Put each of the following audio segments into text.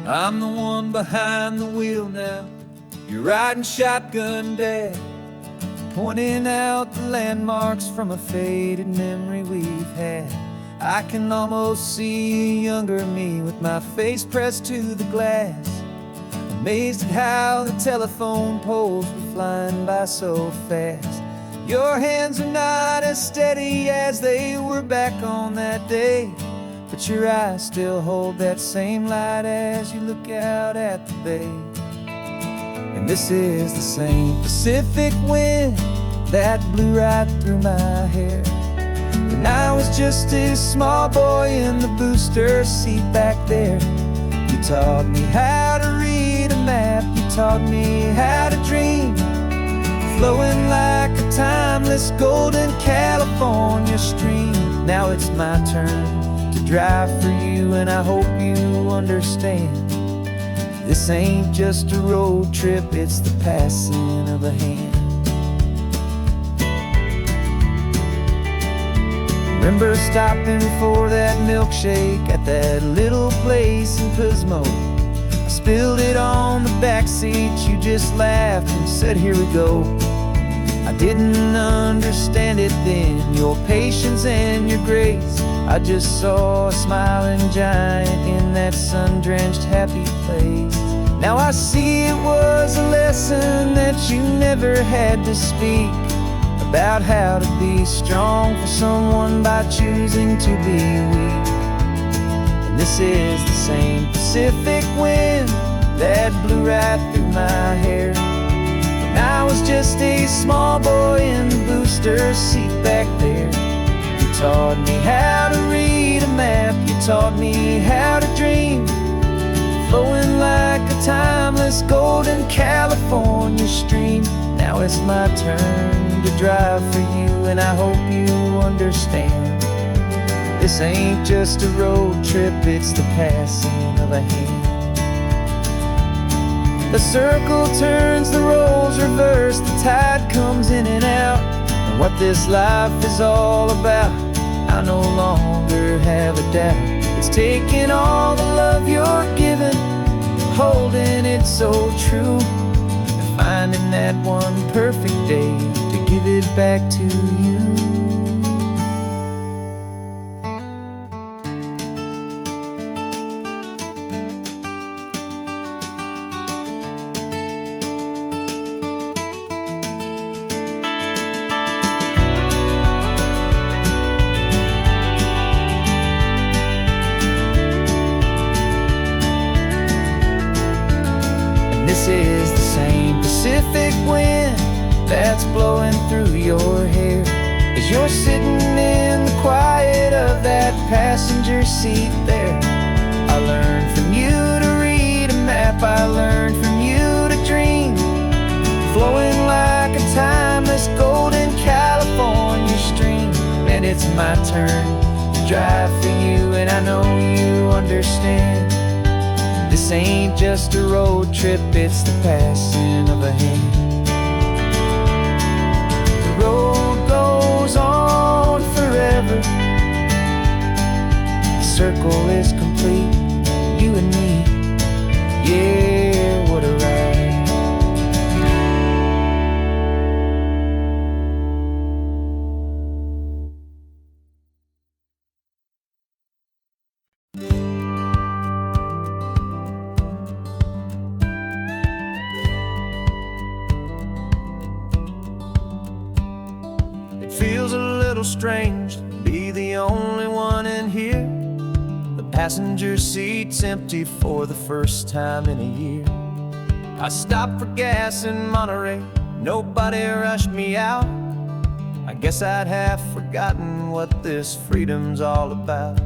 I'm the one behind the wheel now. You're riding shotgun, Dad, pointing out the landmarks from a faded memory we've had. I can almost see a younger me with my face pressed to the glass, amazed at how the telephone poles were flying by so fast. Your hands are not as steady as they were back on that day, but your eyes still hold that same light as you look out at the bay. And this is the same Pacific wind that blew right through my hair when I was just a small boy in the booster seat back there. You taught me how to read a map, you taught me how to dream, flowing like a timeless golden California stream. Now it's my turn to drive for you, and I hope you understand. This ain't just a road trip, it's the passing of a hand. Remember stopping for that milkshake at that little place in Pismo? I spilled it on the back seat, you just laughed and said, "Here we go." I didn't understand it then, your patience and your grace. I just saw a smiling giant in that sun-drenched happy place. Now I see it was a lesson that you never had to speak, about how to be strong for someone by choosing to be weak. And this is the same Pacific wind that blew right through my hair when I was just a small boy in the booster seat back there. You taught me how to read a map, you taught me how to dream, flowing like a timeless golden California stream. Now it's my turn to drive for you, and I hope you understand. This ain't just a road trip, it's the passing of a hand. The circle turns, the roles reverse, the tide comes in and out. And what this life is all about, I no longer have a doubt. It's taking all the love you're giving, holding it so true, and finding that one perfect day to give it back to you. This is the same Pacific wind that's blowing through your hair as you're sitting in the quiet of that passenger seat there. I learned from you to read a map, I learned from you to dream, flowing like a timeless golden California stream. And it's my turn to drive for you, and I know you understand. This ain't just a road trip, it's the passing of a hand. The road goes on forever, the circle is complete, you and me, yeah, what a ride. Feels a little strange to be the only one in here. The passenger seat's empty for the first time in a year. I stopped for gas in Monterey, nobody rushed me out. I guess I'd have forgotten what this freedom's all about.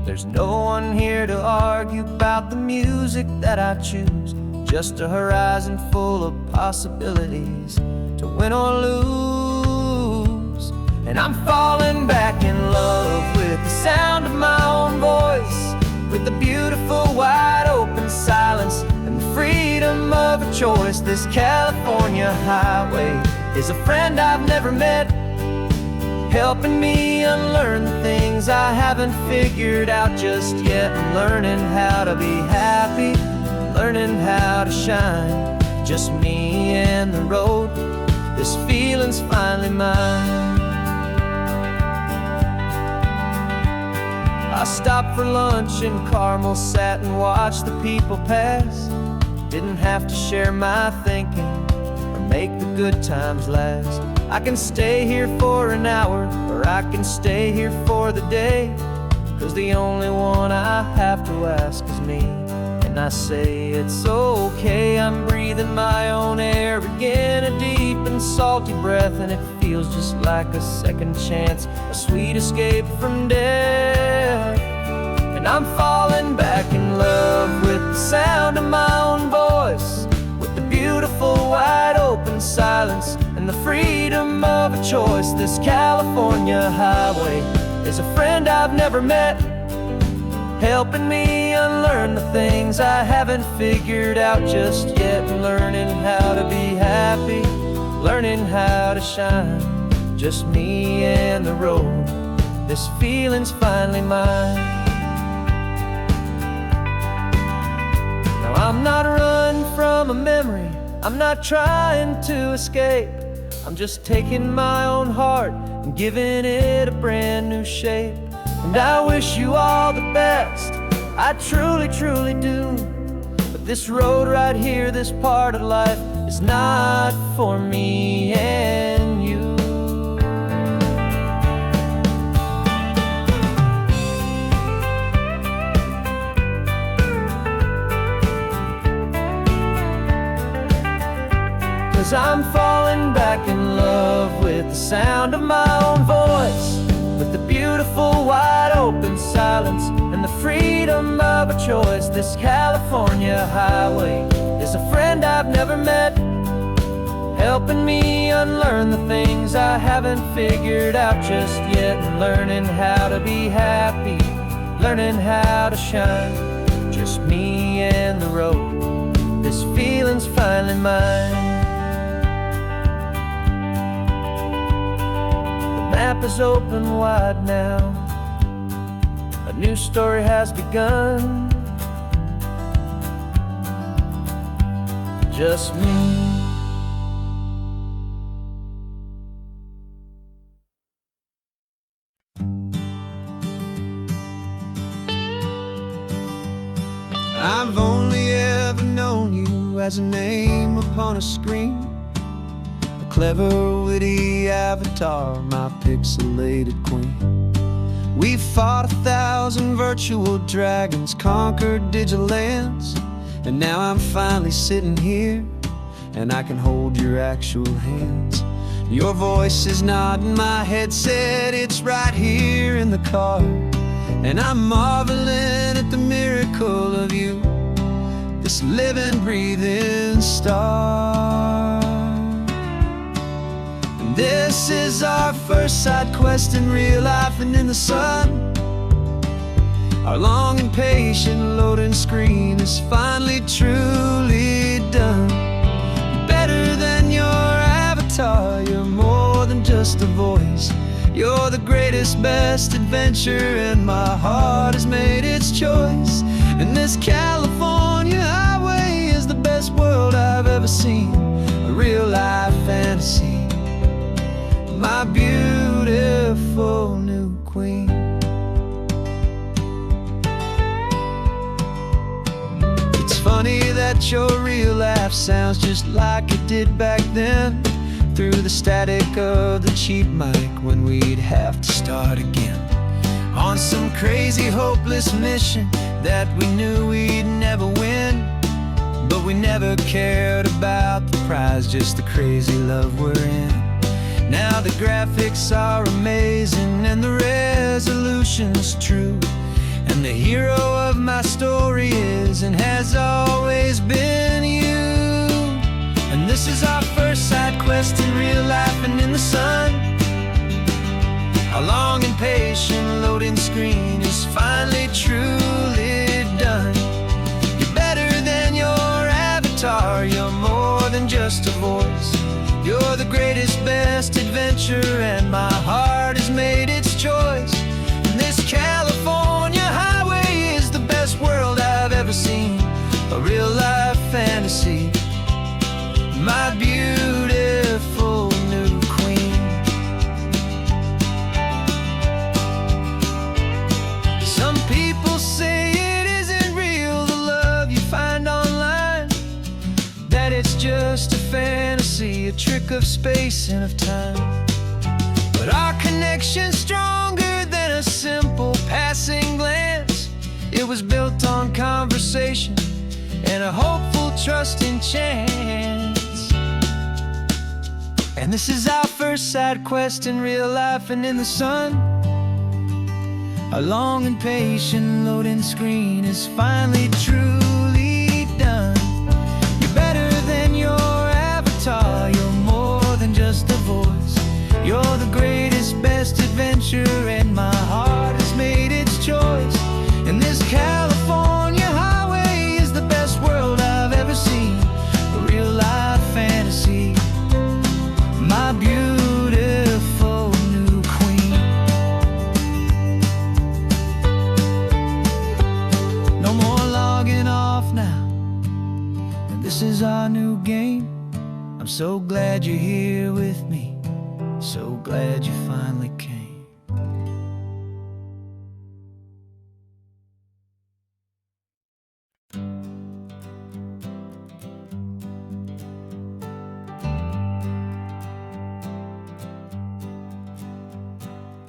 There's no one here to argue about the music that I choose, just a horizon full of possibilities to win or lose. And I'm falling back in love with the sound of my own voice, with the beautiful wide open silence and the freedom of a choice. This California highway is a friend I've never met, helping me unlearn the things I haven't figured out just yet. I'm learning how to be happy, learning how to shine. Just me and the road, this feeling's finally mine. I stopped for lunch in Carmel, sat and watched the people pass. Didn't have to share my thinking or make the good times last. I can stay here for an hour, or I can stay here for the day, 'cause the only one I have to ask is me. And I say it's okay, I'm breathing my own air again, a deep and salty breath, and it feels just like a second chance, a sweet escape from death. And I'm falling back in love with the sound of my own voice, with the beautiful wide open silence and the freedom of a choice. This California highway is a friend I've never met, helping me unlearn the things I haven't figured out just yet. Learning how to be happy, learning how to shine. Just me and the road, this feeling's finally mine. Now I'm not running from a memory, I'm not trying to escape. I'm just taking my own heart and giving it a brand new shape. And I wish you all the best, I truly, truly do. But this road right here, this part of life, is not for me and you. 'Cause I'm falling back in love with the sound of my own voice, with the beautiful wide open silence and the freedom of a choice. This California highway is a friend I've never met, helping me unlearn the things I haven't figured out just yet. And learning how to be happy, learning how to shine. Just me and the road, this feeling's finally mine. The map is open wide now, a new story has begun. Just me. I've only ever known you as a name upon a screen, a clever, witty avatar, my pixelated queen. We fought 1,000 virtual dragons, conquered digital lands, and now I'm finally sitting here, and I can hold your actual hands. Your voice is not in my headset, it's right here in the car, and I'm marveling at the miracle of you, this living, breathing star. And this is our first side quest in real life and in the sun. Our long and patient loading screen is finally truly done. Better than your avatar, you're more than just a voice. You're the greatest, best adventure, and my heart has made its choice. And this California highway is the best world I've ever seen, a real life fantasy, my beautiful new queen. It's funny that your real laugh sounds just like it did back then, through the static of the cheap mic when we'd have to start again, on some crazy hopeless mission that we knew we'd never win. But we never cared about the prize, just the crazy love we're in. Now the graphics are amazing and the resolution's true, and the hero of my story is and has always been you. And this is our first side quest in real life and in the sun. Our long and patient loading screen is finally truly done. You're better than your avatar, you're more than just a voice. You're the greatest, best adventure, and my heart has made its choice. And this be a trick of space and of time. But our connection's stronger than a simple passing glance. It was built on conversation and a hopeful, trusting chance. And this is our first side quest in real life and in the sun. Our long and patient loading screen is finally truly done. You're better than your avatar, you're more than just a voice. You're the greatest, best adventure, and my heart has made its choice. And this California highway is the best world I've ever seen. A real life fantasy, my beautiful new queen. No more logging off now, and this is our new game. I'm so glad you're here with me. So glad you finally came.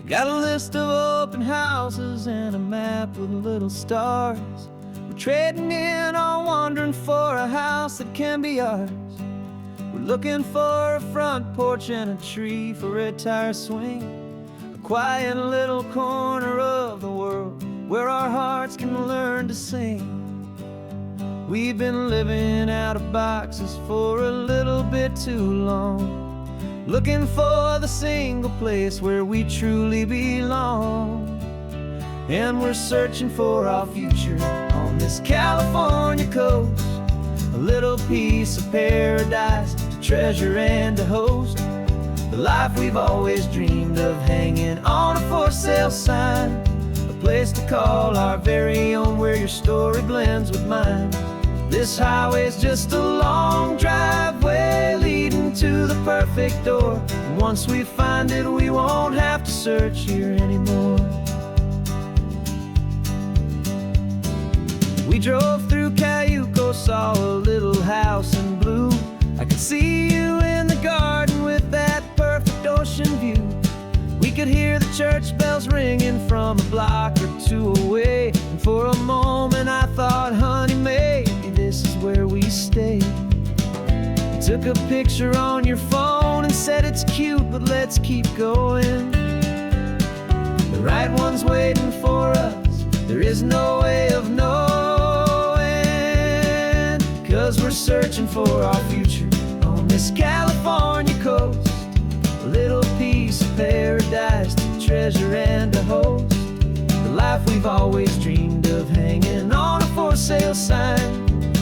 Got a list of open houses and a map with little stars. We're trading in or wandering for a house that can be ours. We're looking for a front porch and a tree for a tire swing. A quiet little corner of the world where our hearts can learn to sing. We've been living out of boxes for a little bit too long, looking for the single place where we truly belong. And we're searching for our future on this California coast. A little piece of paradise to treasure and to host. The life we've always dreamed of, hanging on a for sale sign. A place to call our very own, where your story blends with mine. This highway's just a long driveway leading to the perfect door. And once we find it, we won't have to search here anymore. We drove through Cayuco, saw a little house in blue. I could see you in the garden with that perfect ocean view. We could hear the church bells ringing from a block or two away. And for a moment I thought, honey, maybe this is where we stay. You took a picture on your phone and said it's cute, but let's keep going. The right one's waiting for us, there is no way of knowing. 'Cause we're searching for our future on this California coast. A little piece of paradise to treasure and to host. The life we've always dreamed of, hanging on a for sale sign.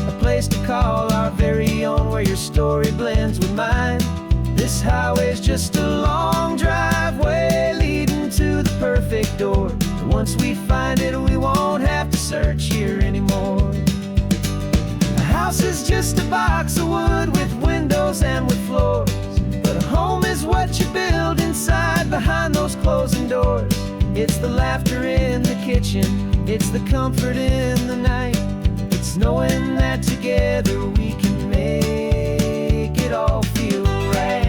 A place to call our very own, where your story blends with mine. This highway's just a long driveway leading to the perfect door. And once we find it, we won't have to search here anymore. A house is just a box of wood with windows and with floors. But a home is what you build inside, behind those closing doors. It's the laughter in the kitchen, it's the comfort in the night. It's knowing that together we can make it all feel right.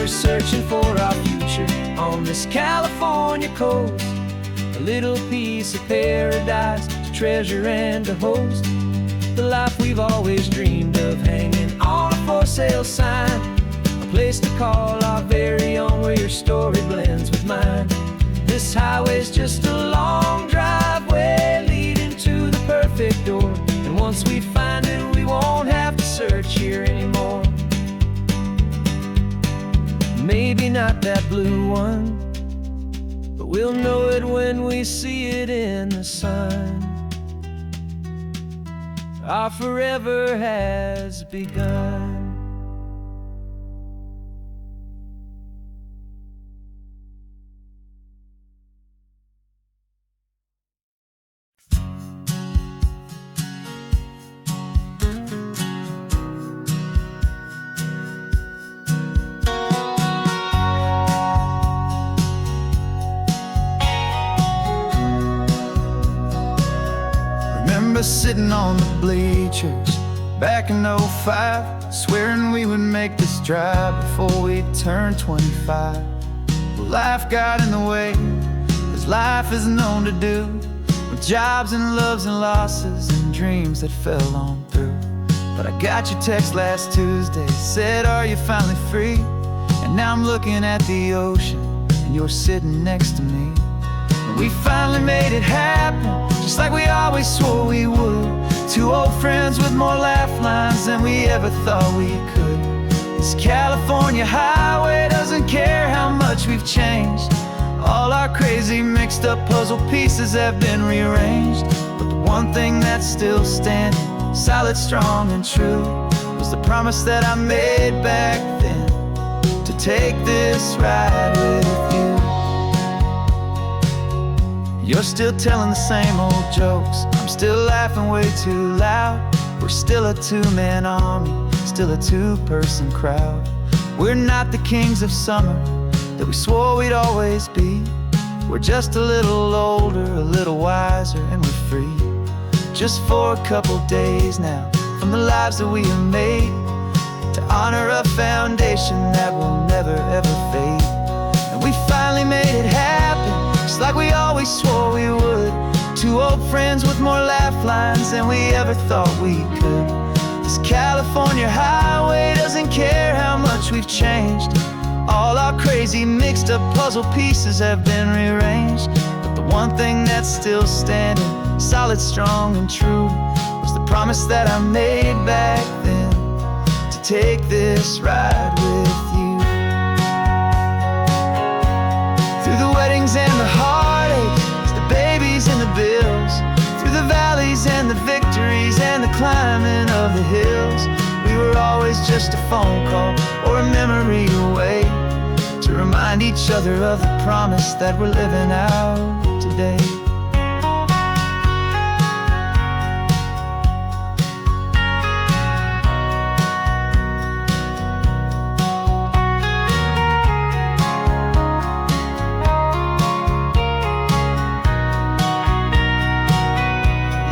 Searching for our future on this California coast. A little piece of paradise to treasure and to host. The life we've always dreamed of, hanging on a for sale sign. A place to call our very own, where your story blends with mine. This highway's just a long driveway leading to the perfect door. And once we find it, we won't have to search here anymore. Maybe not that blue one, but we'll know it when we see it in the sun. Our forever has begun. 'Cause remember sitting on the bleachers back in '05, swearing we would make this drive before we turned 25. But life got in the way, as life is known to do, with jobs and loves and losses and dreams that fell on through. But I got your text last Tuesday, said, are you finally free? And now I'm looking at the ocean, and you're sitting next to me. And we finally made it happen, just like we always swore we would. Two old friends with more laugh lines than we ever thought we could. This California highway doesn't care how much we've changed. All our crazy mixed up puzzle pieces have been rearranged. But the one thing that's still standing, solid, strong, and true, was the promise that I made back then, to take this ride with you. You're still telling the same old jokes, I'm still laughing way too loud. We're still a two-man army, still a two-person crowd. We're not the kings of summer that we swore we'd always be. We're just a little older, a little wiser, and we're free. Just for a couple days now, from the lives that we have made, to honor a foundation that will never ever fade. And we finally made it happen, just like we always swore we would. Two old friends with more laugh lines than we ever thought we could. This California highway doesn't care how much we've changed. All our crazy mixed up puzzle pieces have been rearranged. But the one thing that's still standing, solid, strong, and true, was the promise that I made back then, to take this ride with you. Through the weddings and the heartaches, the babies and the bills, through the valleys and the victories and the climbing of the hills, we were always just a phone call or a memory away, to remind each other of the promise that we're living out today.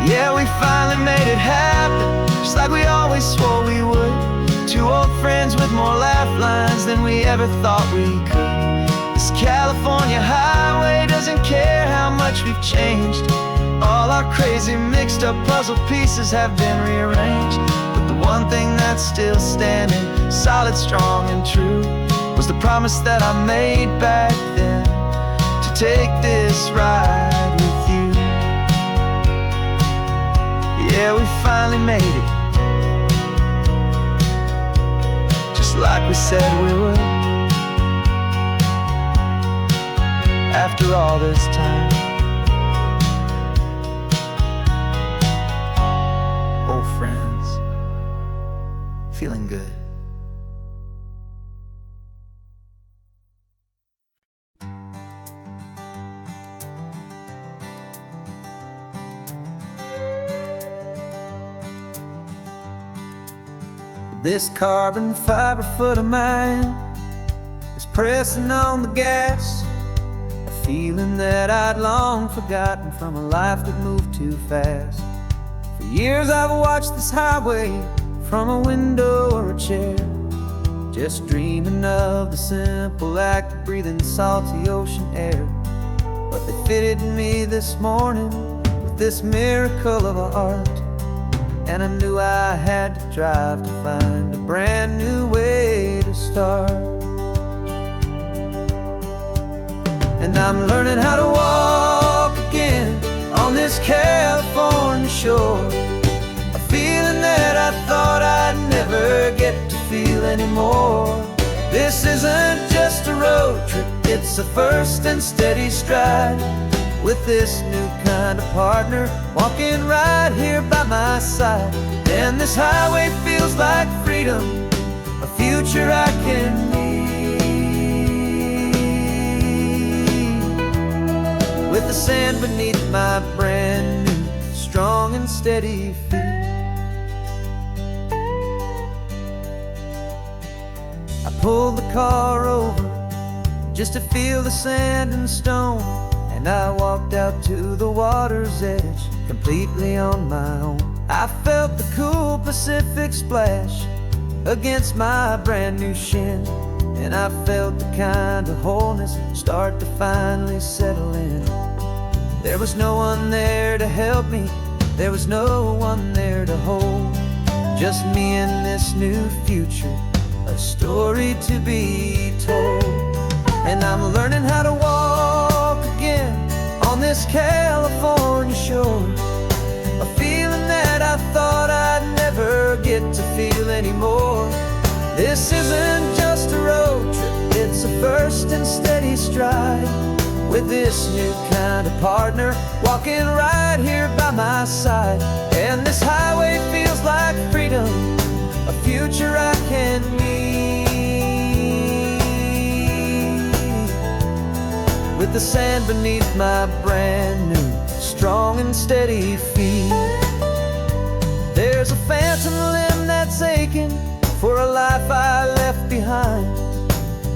Yeah, we finally made it happen, just like we always swore we would. Two old friends with more laugh lines than we ever thought we could. This California highway doesn't care how much we've changed. All our crazy mixed up puzzle pieces have been rearranged. But the one thing that's still standing, solid, strong, and true, was the promise that I made back then, to take this ride with you. Yeah, we finally made it, just like we said we would. After all this time, old friends, feeling good. This carbon fiber foot of mine is pressing on the gas, a feeling that I'd long forgotten from a life that moved too fast. For years I've watched this highway from a window or a chair, just dreaming of the simple act of breathing salty ocean air. But they fitted me this morning with this miracle of art, and I knew I had to drive to find a brand new way to start. And I'm learning how to walk again on this California shore, a feeling that I thought I'd never get to feel anymore. This isn't just a road trip, it's a first and steady stride, with this new kind of partner walking right here by my side. And this highway feels like freedom, a future I can need, with the sand beneath my brand new, strong and steady feet. I pulled the car over just to feel the sand and stone, and and I walked out to the water's edge, completely on my own. I felt the cool Pacific splash against my brand new shin, and I felt the kind of wholeness start to finally settle in. There was no one there to help me, there was no one there to hold, just me and this new future, a story to be told. And I'm learning how to walk again on this California shore, a feeling that I thought I'd never get to feel anymore. This isn't just a road trip, it's a first and steady stride, with this new kind of partner walking right here by my side. And this highway feels like freedom, a future I can meet, with the sand beneath my brand new, strong and steady feet. There's a phantom limb that's aching for a life I left behind,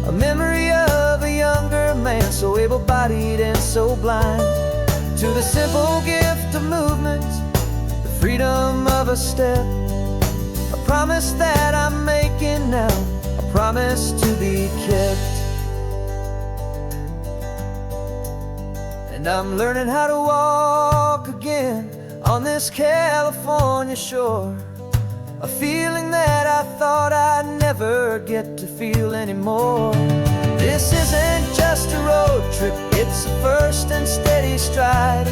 a memory of a younger man, so able-bodied and so blind, to the simple gift of movement, the freedom of a step, a promise that I'm making now, a promise to be kept. And I'm learning how to walk again on this California shore, a feeling that I thought I'd never get to feel anymore. This isn't just a road trip, it's a first and steady stride,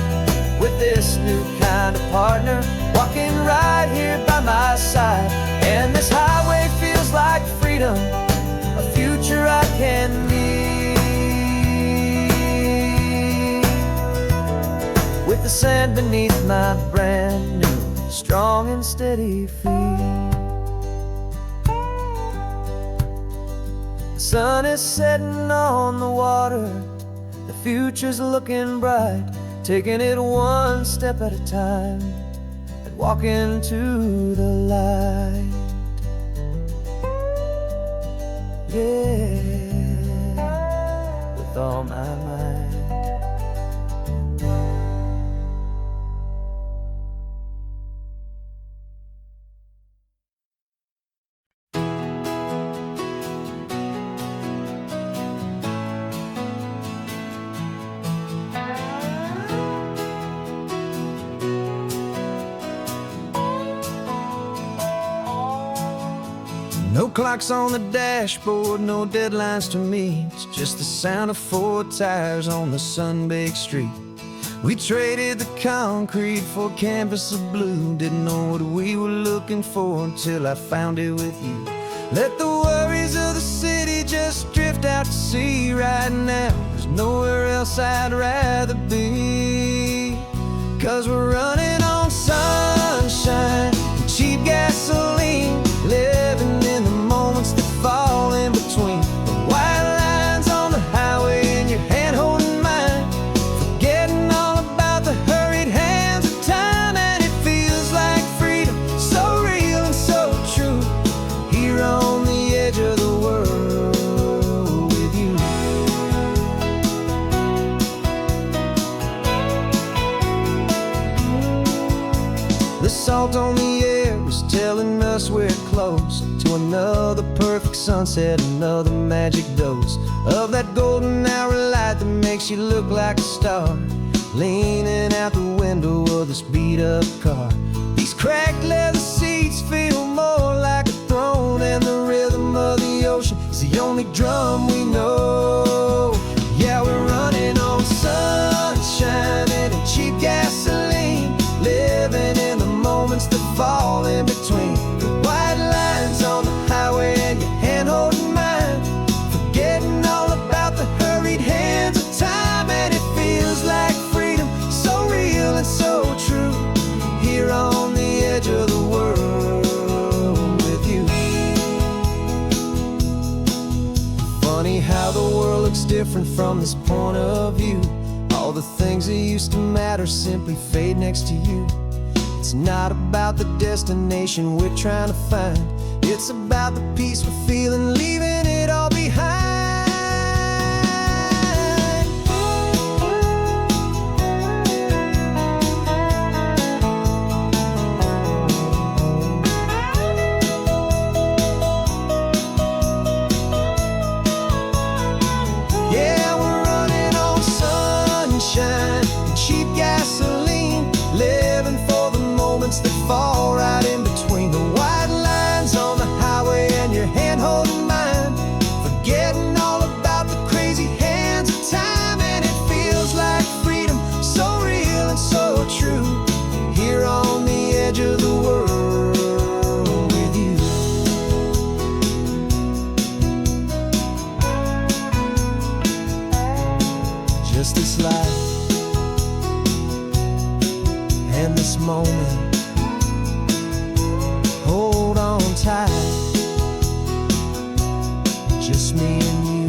with this new kind of partner walking right here by my side. And this highway feels like freedom, a future I can meet, with the sand beneath my brand new, strong and steady feet. The sun is setting on the water, the future's looking bright, taking it one step at a time and walking to the light. Yeah, with all my might. No clocks on the dashboard, no deadlines to meet, just the sound of 4 tires on the sun-baked street. We traded the concrete for a canvas of blue, didn't know what we were looking for until I found it with you. Let the worries of the city just drift out to sea right now, there's nowhere else I'd rather be, 'cause we're running on sunshine and cheap gasoline, living in the moments that fall in between the white lines on the highway and your hand holding mine, forgetting all about the hurried hands of time. And it feels like freedom, so real and so true, here on the edge of the world with you. The salt on the air was telling us we're close to another perfect sunset, another magic dose of that golden hour light that makes you look like a star, leaning out the window of this beat-up car. These cracked leather seats feel more like a throne, and the rhythm of the ocean is the only drum we know. Yeah, we're running on sunshine and cheap gasoline, living in the moments that fall in between the white lines on the highway and your hand holding mine, forgetting all about the hurried hands of time. And it feels like freedom, so real and so true, here on the edge of the world with you. Funny how the world looks different from this point of view, all the things that used to matter simply fade next to you. It's not about the destination we're trying to find, it's about the peace we're feeling, leaving it all behind. Hold on tight, just me and you.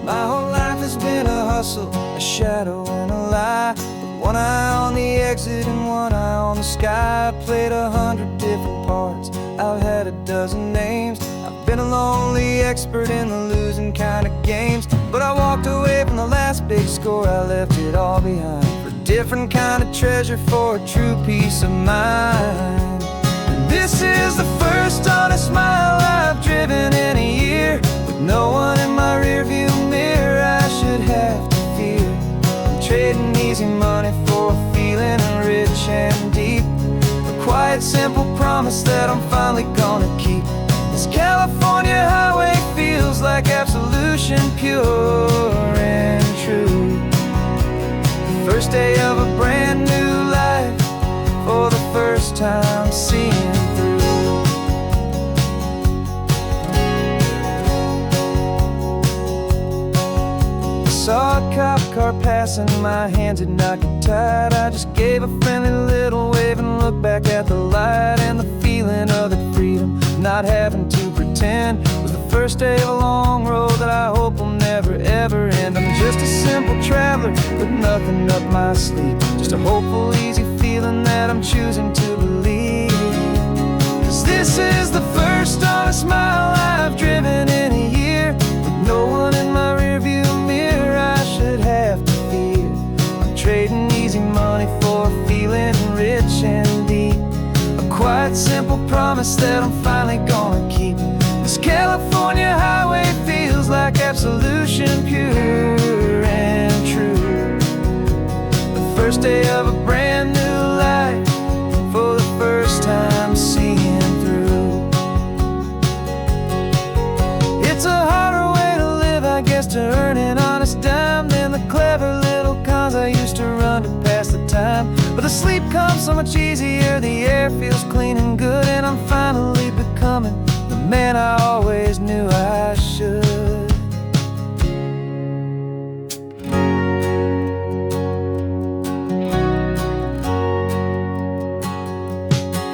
My whole life has been a hustle, a shadow and a lie, with one eye on the exit and one eye on the sky. I played 100 different parts, I've had a dozen names. I've been a lonely expert in the losing kind of games, but I walked away from the last big score. I left it all behind for a different kind of treasure, for a true peace of mind. And this is the first honest mile I've driven in a year, with no one in my rearview mirror I should have to fear. I'm trading easy money for a feeling rich and deep, a quiet, simple promise that I'm finally gonna keep. This California highway feels like absolution, pure and true. The first day of a brand new life, for the first time seeing through. Saw a cop car passing, my hands had not got tied. I just gave a friendly little wave and looked back at the light, and the feeling of the freedom, not having to pretend, was the first day of a long road that I hope will never ever end. I'm just a simple traveler with nothing up my sleeve, just a hopeful, easy feeling that I'm choosing to believe. 'Cause this is the first honest mile I've driven in a year, with no one in my rearview mirror I should have to fear. I'm trading easy money for a feeling rich and deep, a quiet, simple promise that I'm finally gonna keep. This California highway feels like absolution, pure and true. The first day of a brand new life, for the first time seeing through. It's a harder way to live, I guess, to earn an honest dime than the clever little cons I used to run to pass the time. But the sleep comes so much easier, the air feels clean and good, and I'm finally becoming the man I always knew I should.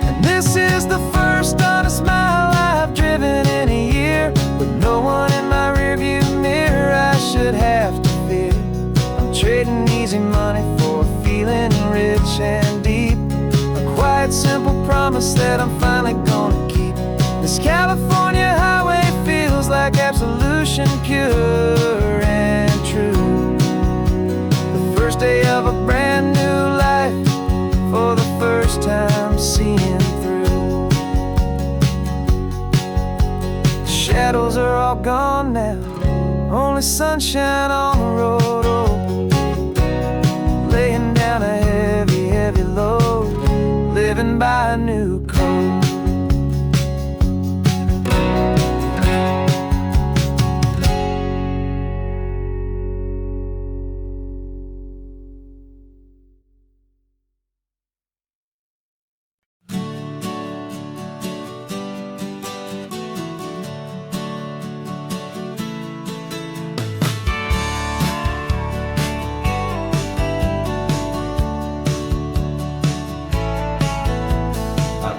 And this is the first honest mile I've driven in a year, with no one in my rearview mirror I should have to fear. I'm trading easy money for a feeling rich and deep, a quiet, simple promise that I'm finally gonna keep. This California highway feels like absolution, pure and true. The first day of a brand new life, for the first time seeing through. The shadows are all gone now, only sunshine on the road. Oh, laying down a heavy, heavy load, living by a new code.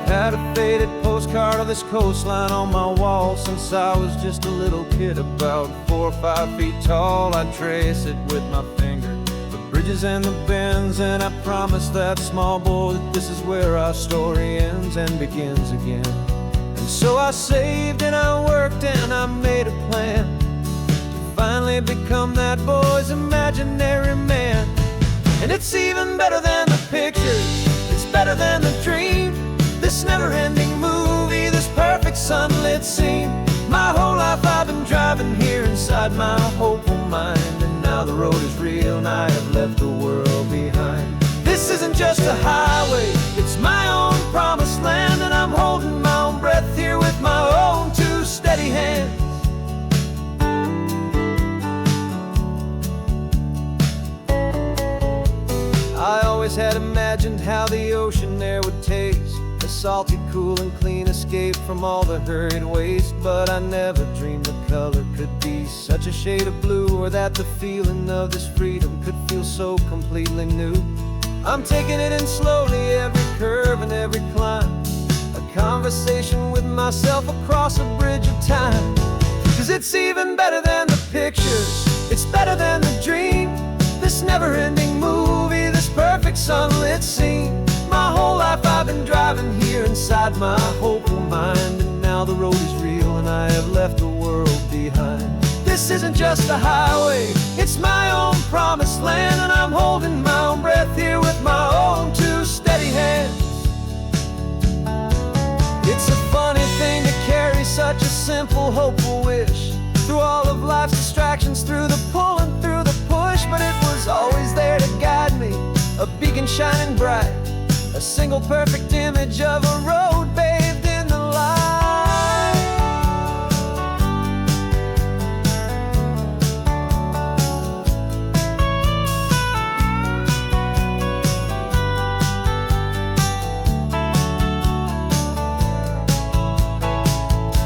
Had a faded postcard of this coastline on my wall since I was just a little kid, about 4 or 5 feet tall. I trace it with my finger, the bridges and the bends, and I promise that small boy that this is where our story ends and begins again. And so I saved and I worked and I made a plan to finally become that boy's imaginary man. And it's even better than the pictures, it's better than the dream, this never-ending movie, this perfect sunlit scene. My whole life I've been driving here inside my hopeful mind, and now the road is real and I have left the world behind. This isn't just a highway, it's my own promised land, and I'm holding my own breath here with my own 2 steady hands. always had imagined how the ocean air would taste, a salty, cool and clean escape from all the hurried waste. But I never dreamed the color could be such a shade of blue, or that the feeling of this freedom could feel so completely new. I'm taking it in slowly, every curve and every climb, a conversation with myself across a bridge of time. 'Cause it's even better than the pictures, it's better than the dream, this never-ending movie, this perfect sunlit scene. My whole life I've been driving here inside my hopeful mind, and now the road is real and I have left the world behind. This isn't just a highway, it's my own promised land, and I'm holding my own breath here with my own two steady hands. It's a funny thing to carry such a simple, hopeful wish through all of life's distractions, through the pull and through the push. But it was always there to guide me, a beacon shining bright, a single perfect image of a road bathed in the light.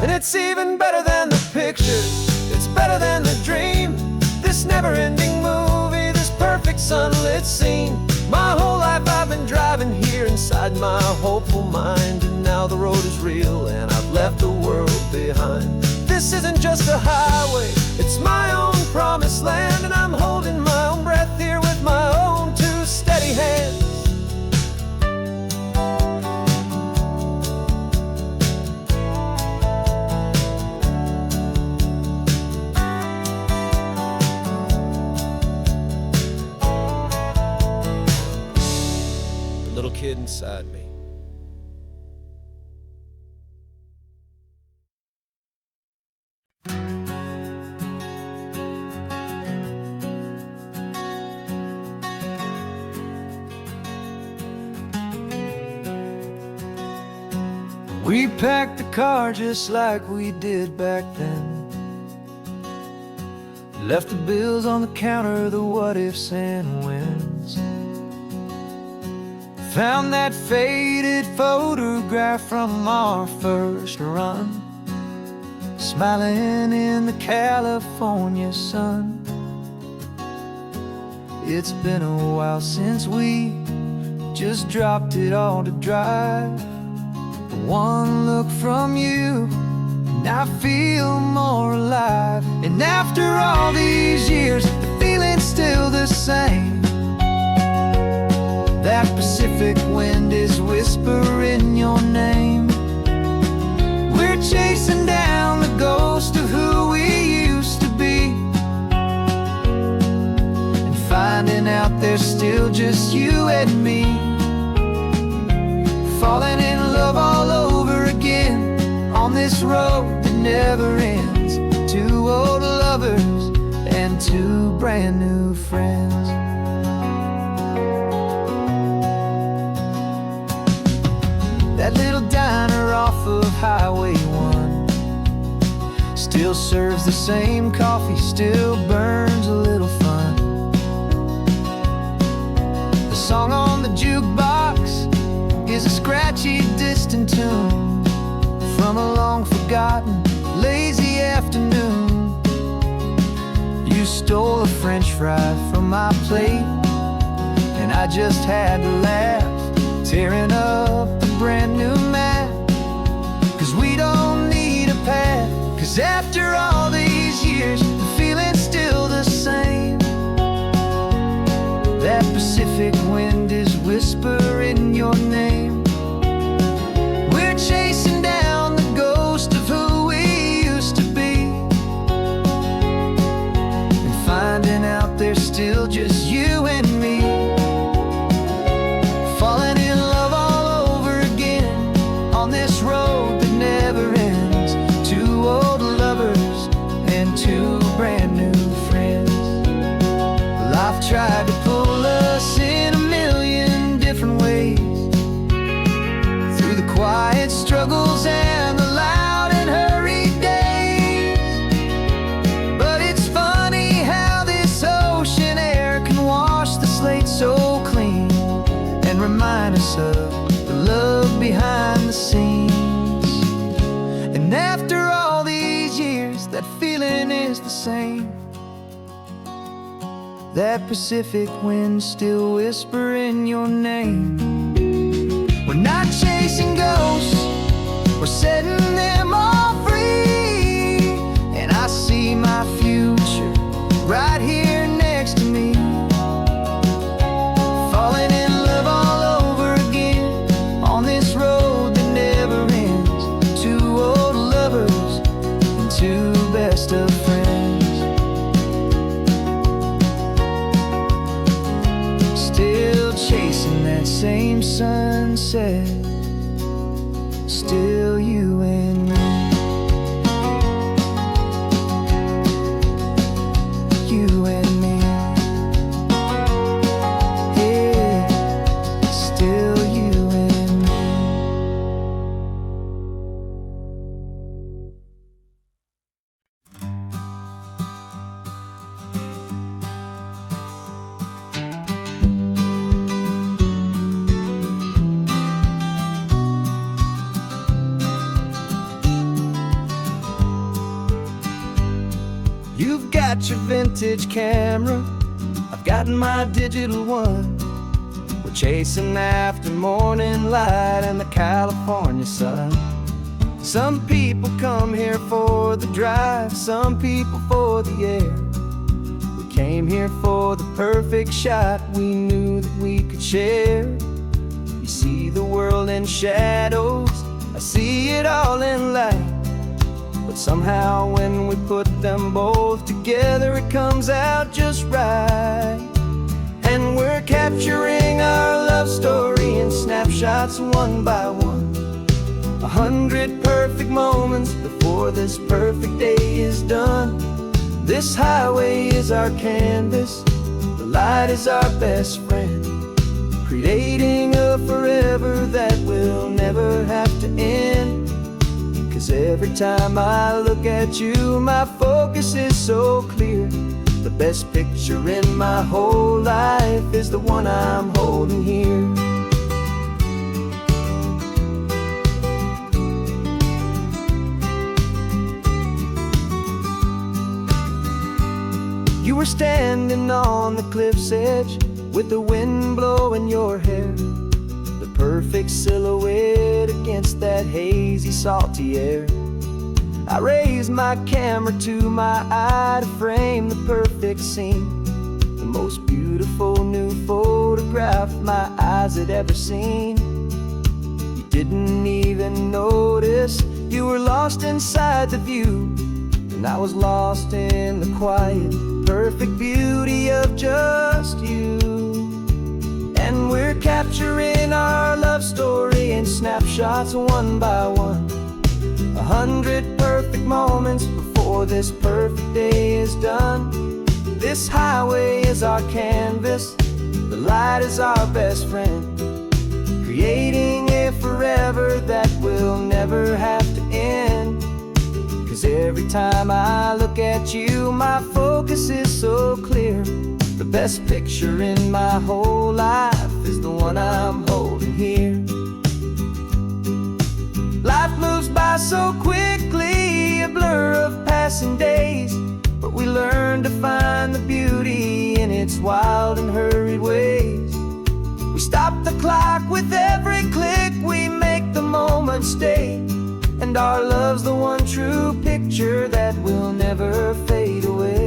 And it's even better than the pictures, it's better than the dream, this never-ending movie, this perfect sunlit scene. My whole life I've been driving here inside my hopeful mind, and now the road is real and I've left the world behind. This isn't just a highway, it's my own promised land, and I'm holding my own breath here with my own two steady hands. Little kid inside me. We packed the car just like we did back then, left the bills on the counter, the what ifs and whens. Found that faded photograph from our first run, smiling in the California sun. It's been a while since we just dropped it all to drive. One look from you and I feel more alive. And after all these years, the feeling's still the same. That Pacific wind is whispering your name. We're chasing down the ghost of who we used to be, and finding out there's still just you and me. Falling in love all over again on this road that never ends. Two old lovers and two brand new friends. That little diner off of Highway 1 still serves the same coffee, still burns a little fun. The song on the jukebox is a scratchy, distant tune from a long-forgotten, lazy afternoon. You stole a French fry from my plate, and I just had to laugh, tearing up the brand new map. 'Cause we don't need a path, 'cause after all these years, the feeling's still the same. That Pacific wind is whispering your name. We're chasing down the ghost of who we used to be, and finding out there's still just you and me. Falling in love all over again on this road that never ends. Two old lovers remind us of the love behind the scenes. And after all these years, that feeling is the same. That Pacific wind still whispering your name. We're not chasing ghosts, we're setting them all free. And I see my future right here next to me, falling in love all over again on this road that never ends. Two old lovers and two best of friends, still chasing that same sunset. Still you and me, you and me, yeah, still you and me. You've got your vintage camera, I've got my digital one. We're chasing after morning light and the California sun. Some people come here for the drive, some people for the air. We came here for the perfect shot we knew that we could share. You see the world in shadows, I see it all in light. But somehow when we put them both together, it comes out just right. And we're capturing our love story in snapshots one by one. 100 perfect moments before this perfect day is done. This highway is our canvas, the light is our best friend, creating a forever that will never have to end. 'Cause every time I look at you, my focus is so clear. The best picture in my whole life is the one I'm holding here. You were standing on the cliff's edge with the wind blowing your hair, the perfect silhouette against that hazy, salty air. I raised my camera to my eye to frame the perfect scene, the most beautiful new photograph my eyes had ever seen. You didn't even notice, you were lost inside the view, and I was lost in the quiet, perfect beauty of just you. And we're capturing our love story in snapshots one by one. 100 perfect moments before this perfect day is done. This highway is our canvas, the light is our best friend, creating a forever that will never have to end. 'Cause every time I look at you, my focus is so clear. The best picture in my whole life is the one I'm holding here. Life moves by so quickly, a blur of passing days, but we learn to find the beauty in its wild and hurried ways. We stop the clock with every click, we make the moment stay, and our love's the one true picture that will never fade away.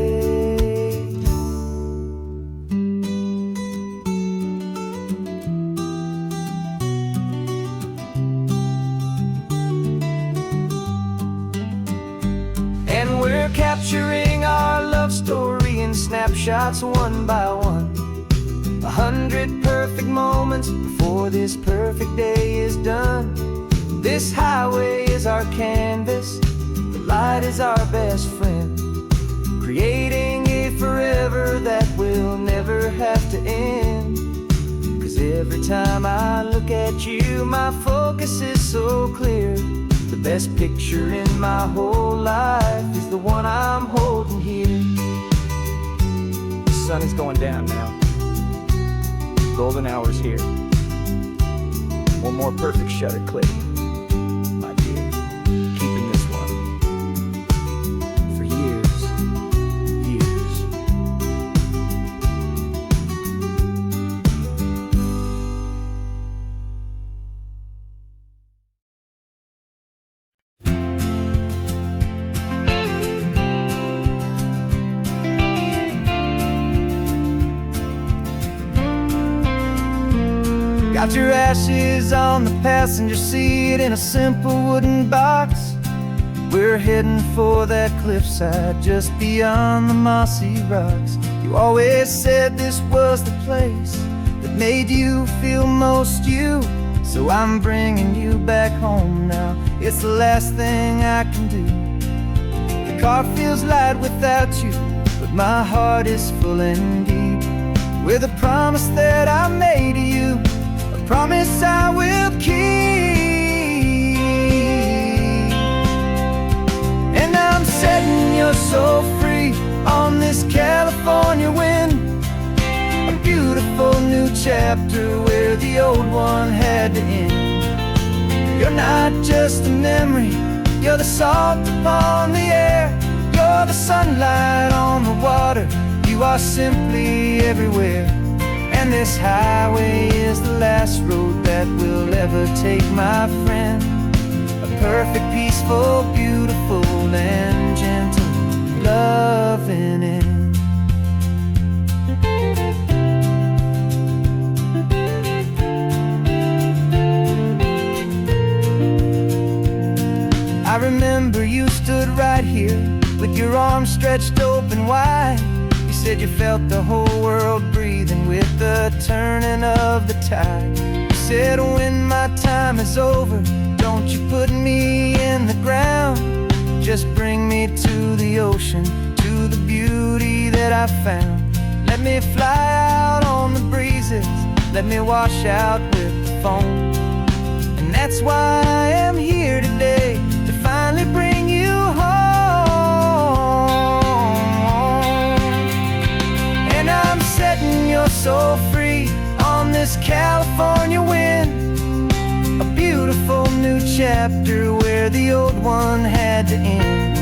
And we're capturing our love story in snapshots one by one. 100 perfect moments before this perfect day is done. This highway is our canvas, the light is our best friend, creating a forever that will never have to end. 'Cause every time I look at you, my focus is so clear. The best picture in my whole life is the one I'm holding here. The sun is going down now. Golden hour's here. more perfect shutter click. My dear, keeping this one for years, years. Got your ashes on the passenger seat in a simple wooden box. We're heading for that cliffside just beyond the mossy rocks. You always said this was the place that made you feel most you. So I'm bringing you back home now. It's the last thing I can do. The car feels light without you, but my heart is full and deep with a promise that I made to you. Promise I will keep. And I'm setting your soul free on this California wind. A beautiful new chapter where the old one had to end. You're not just a memory, you're the salt upon the air. You're the sunlight on the water, you are simply everywhere. And this highway is the last road that we'll ever take, my friend. A perfect, peaceful, beautiful, and gentle loving end. I remember you stood right here with your arms stretched open wide. You said you felt the whole world breathing with the turning of the tide. You said when my time is over, don't you put me in the ground. Just bring me to the ocean, to the beauty that I found. Let me fly out on the breezes, let me wash out with the foam. And that's why I am here today, to finally bring you home. Setting your soul free on this California wind. A beautiful new chapter where the old one had to end.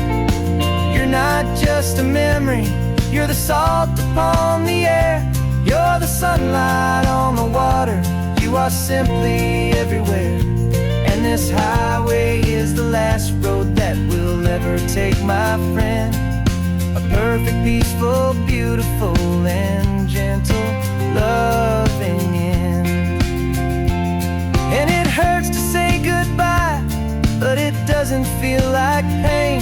You're not just a memory, you're the salt upon the air. You're the sunlight on the water, you are simply everywhere. And this highway is the last road that we'll ever take, my friend. A perfect, peaceful, beautiful, and gentle loving end. And it hurts to say goodbye, but it doesn't feel like pain.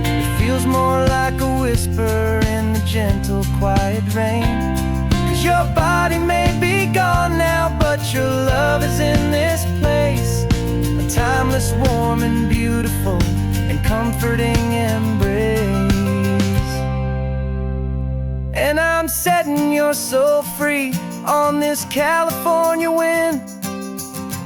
It feels more like a whisper in the gentle, quiet rain. 'Cause your body may be gone now, but your love is in this place. A timeless, warm, and beautiful, and comforting embrace. And I'm setting your soul free on this California wind.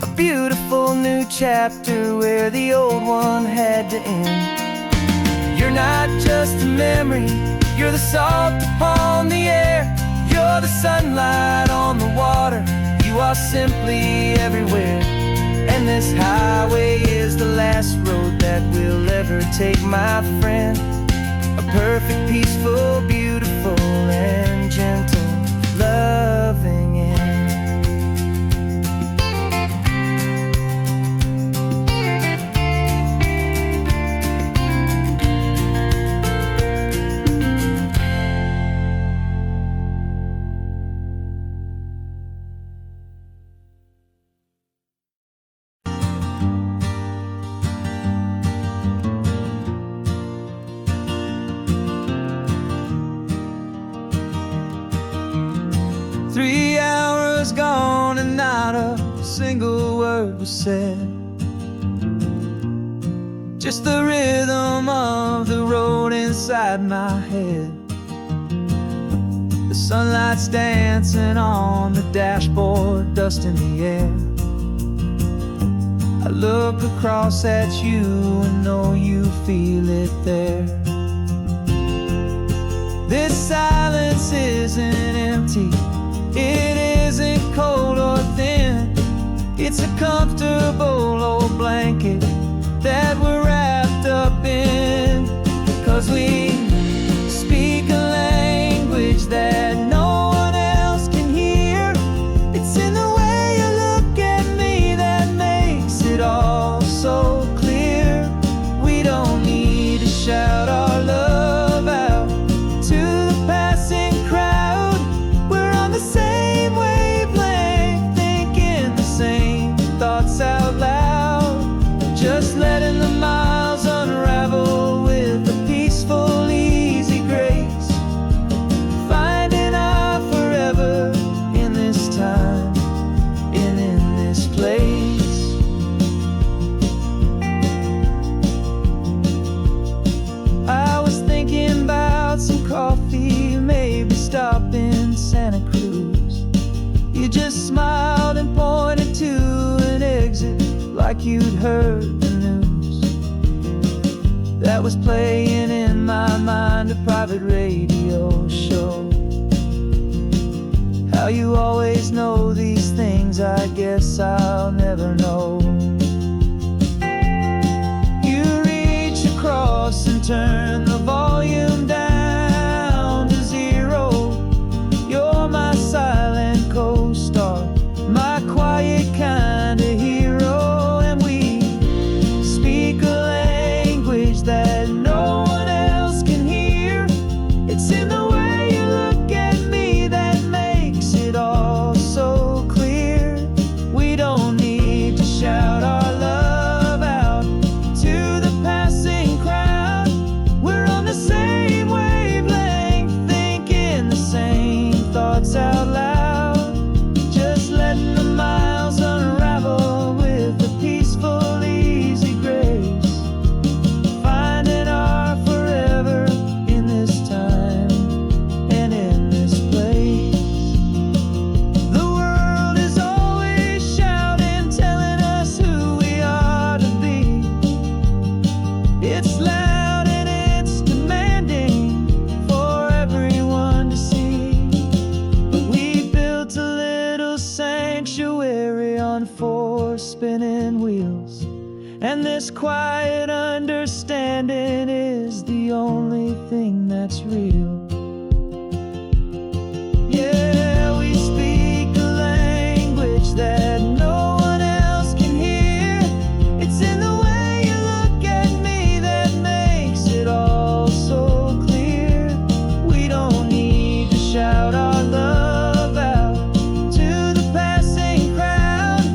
A beautiful new chapter where the old one had to end. You're not just a memory, you're the salt upon the air. You're the sunlight on the water, you are simply everywhere. And this highway is the last road that we'll ever take, my friend. A perfect, peaceful, beautiful, and gentle loving end. Single word was said. Just the rhythm of the road inside my head. The sunlight's dancing on the dashboard, dust in the air. I look across at you and know you feel it there. This silence isn't empty, it isn't cold or thin. It's a comfortable smiled and pointed to an exit like you'd heard the news. That was playing in my mind, a private radio show. How you always know these things, I guess I'll never know. You reach across and turn the volume down to 0. You're my silent co-star, my quiet kind of hero. And we speak a language that no one else can hear. It's in the way you look at me that makes it all so clear. We don't need to shout our love out to the passing crowd. We're on the same wavelength, thinking the same thoughts out loud. Just letting the miles unravel with a peaceful, easy grace. Finding our forever in this time and in this place. The world is always shouting, telling us who we are to be. It's loud and it's demanding for everyone to see. But we built a little sanctuary on 4 spinning wheels, and this quiet understanding is the only thing that's real. Yeah, we speak a language that no one else can hear. It's in the way you look at me that makes it all so clear. We don't need to shout our love out to the passing crowd.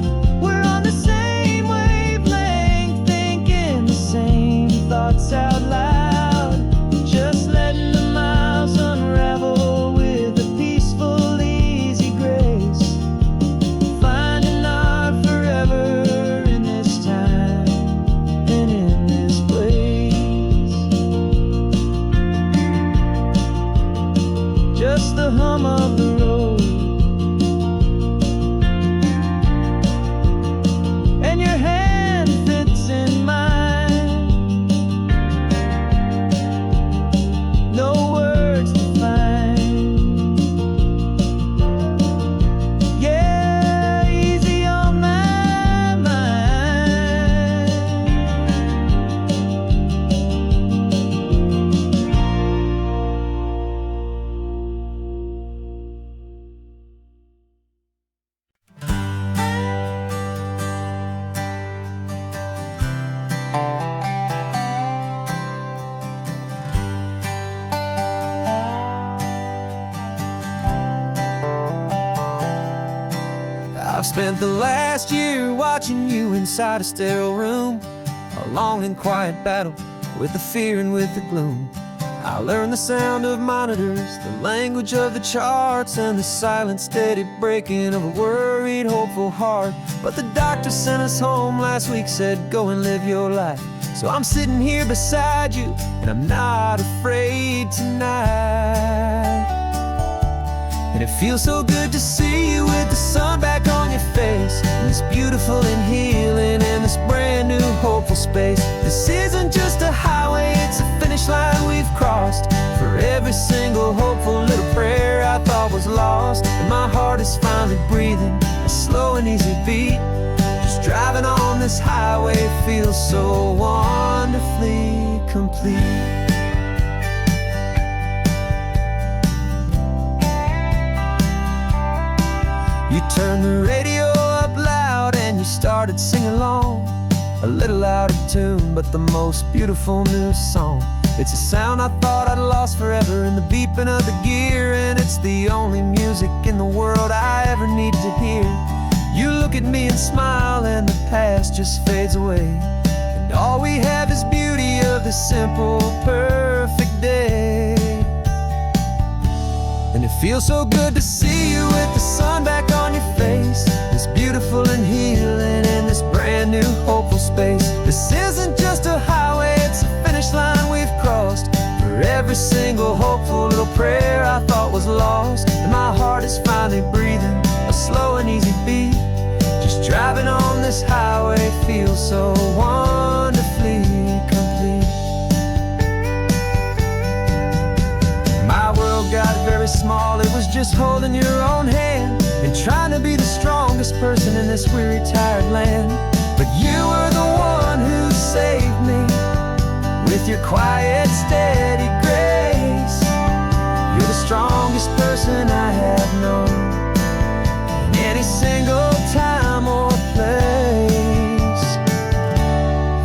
We're on the same wavelength, thinking the same thoughts out loud. Just letting the miles unravel with a peaceful, easy grace. Finding our forever in this time and in this place. Just the hum of the road and your hand fits in mine. No words to find. Yeah, easy on my mind. I've spent the last year watching you inside a sterile room, a long and quiet battle with the fear and with the gloom. I learned the sound of monitors, the language of the charts, and the silent, steady breaking of a worried, hopeful heart. But the doctor sent us home last week, said, go and live your life. So I'm sitting here beside you, and I'm not afraid tonight. And it feels so good to see you with the sun back on your face, and this beautiful and healing in this brand new hopeful space. This isn't just a highway, it's a finish line we've crossed. For every single hopeful little prayer I thought was lost, and my heart is finally breathing a slow and easy beat. Just driving on this highway feels so wonderfully complete. You turned the radio up loud and you started singing along, a little out of tune, but the most beautiful new song. It's a sound I thought I'd lost forever in the beeping of the gear, and it's the only music in the world I ever need to hear. You look at me and smile, and the past just fades away, and all we have is beauty of this simple, perfect day. And it feels so good to see you with the sun back on your face, this beautiful and healing in this brand new hopeful space. This isn't just a highway, it's a finish line we've crossed. For every single hopeful little prayer I thought was lost, and my heart is finally breathing a slow and easy beat. this highway feels so wonderfully complete. My world got very small, it was just holding your own hand and trying to be the strongest person in this weary, tired land. But you were the one who saved me with your quiet, steady grace. You're the strongest person I have known in any single time or place.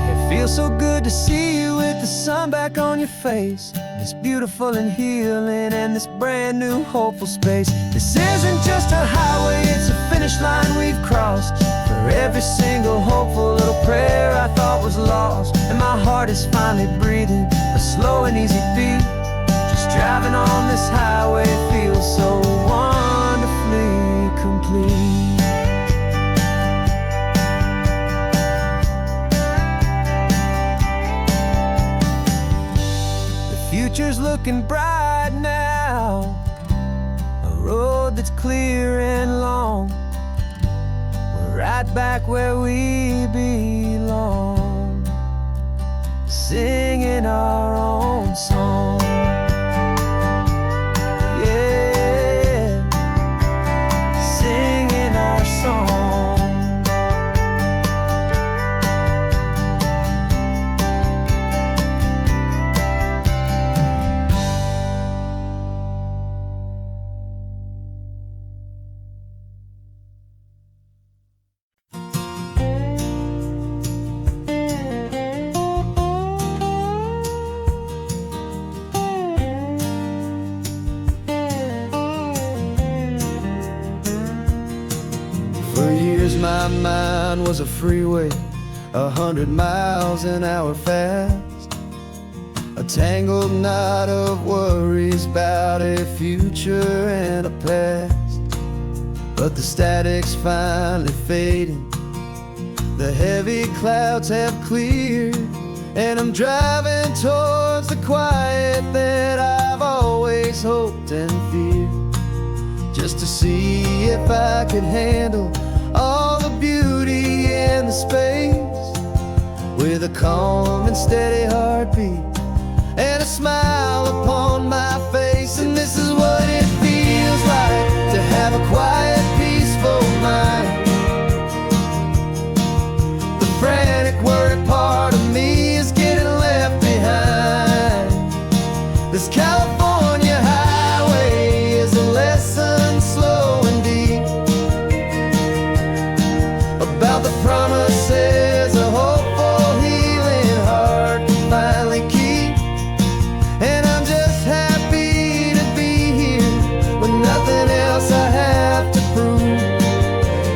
It feels so good to see you with the sun back on your face. It's beautiful and healing and this brand new hopeful space. This isn't just a highway, it's a finish line we've crossed. For every single hopeful little prayer I thought was lost. And my heart is finally breathing a slow and easy beat. Just driving on this highway feels so wonderfully complete. Future's looking bright now, a road that's clear and long. We're right back where we belong, singing our own song. Yeah, singing our song. For years my mind was a freeway, 100 miles an hour fast. A tangled knot of worries about a future and a past. But the static's finally fading, the heavy clouds have cleared, and I'm driving towards the quiet that I've always hoped and feared. Just to see if I could handle all the beauty and the space, with a calm and steady heartbeat and a smile upon my face. And this is what it feels like to have a quiet, peaceful mind. The frantic, worried part of me is getting left behind. This California highway is a lesson slow and deep about the promises a hopeful, healing heart can finally keep. And I'm just happy to be here with nothing else I have to prove.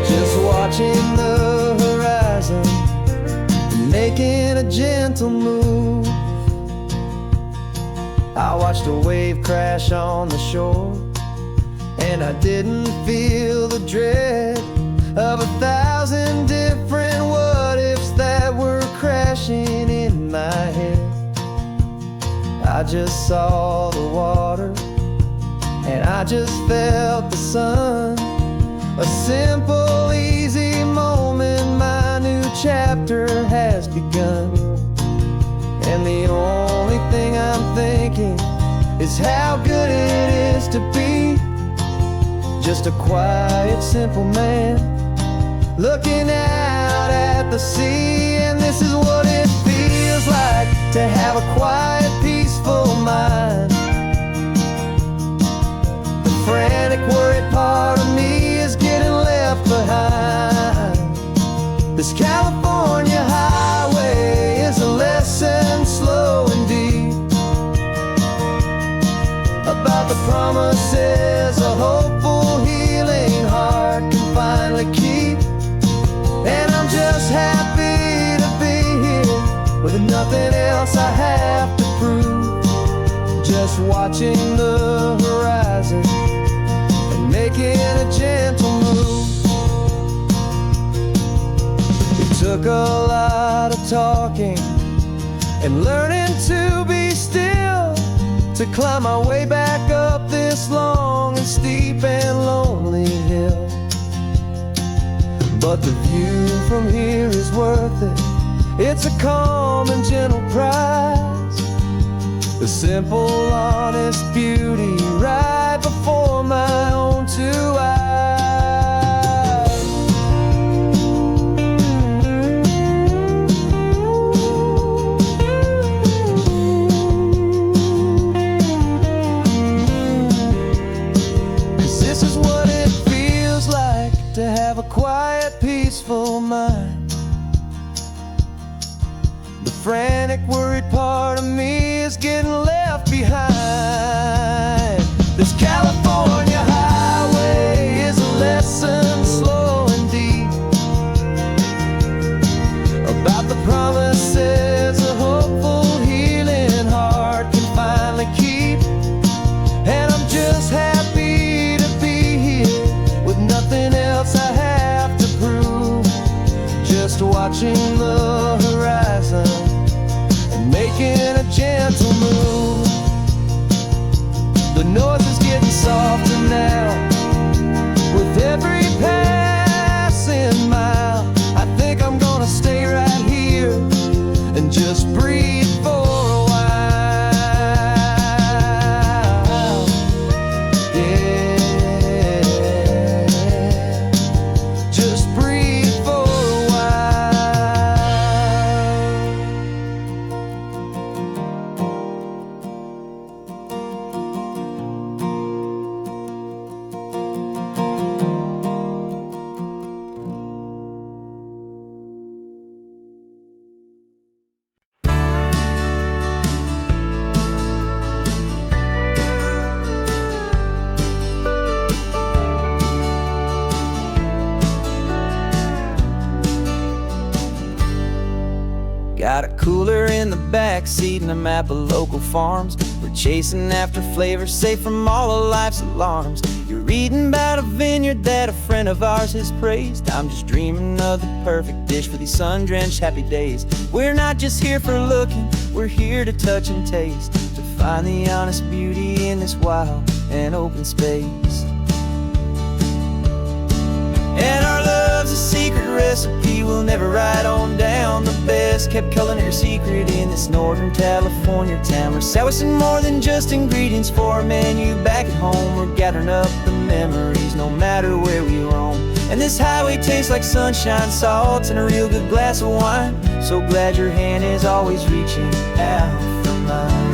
Just watching the horizon and making a gentle move. I watched a wave crash on the shore, and I didn't feel the dread of 1,000 different what-ifs that were crashing in my head. I just saw the water, and I just felt the sun. A simple, easy moment, my new chapter has begun. And the only thing I'm thinking is how good it is to be just a quiet, simple man looking out at the sea. And this is what it feels like to have a quiet, peaceful mind. The frantic, worried part of me is getting left behind. This California highway is a lesson slow and deep about the promises a hopeful, healing heart can finally keep. And I'm just happy to be here with nothing else I have to prove. Just watching the horizon and making a gentle move. It took a lot of talking and learning to be still to climb my way back up this long and steep and lonely hill. but the view from here is worth it. It's a calm and gentle prize, the simple, honest beauty right before my own two eyes. 'Cause this is what it feels like to have a quiet, peaceful mind. The frantic, worried part of me is getting left behind. This California highway is a lesson, slow and deep, about the promises a hopeful, healing heart can finally keep. And I'm just happy to be here with nothing else I have to prove, just watching the horizon and making a gentle move. The noise is getting softer now with every passing mile. I think I'm gonna stay right here and just breathe for a while. Yeah, just breathe for a while. Got a cooler in the back seat and a map of local farms. We're chasing after flavors safe from all of life's alarms. You're reading about a vineyard that a friend of ours has praised. I'm just dreaming of the perfect dish for these sun-drenched happy days. We're not just here for looking, we're here to touch and taste, to find the honest beauty in this wild and open space. And our love's a secret recipe we'll never write on down. The best kept culinary secret in this Northern California town. We're sourcing more than just ingredients for a menu back at home. We're gathering up the memories no matter where we roam. And this highway tastes like sunshine, salt, and a real good glass of wine. So glad your hand is always reaching out for mine.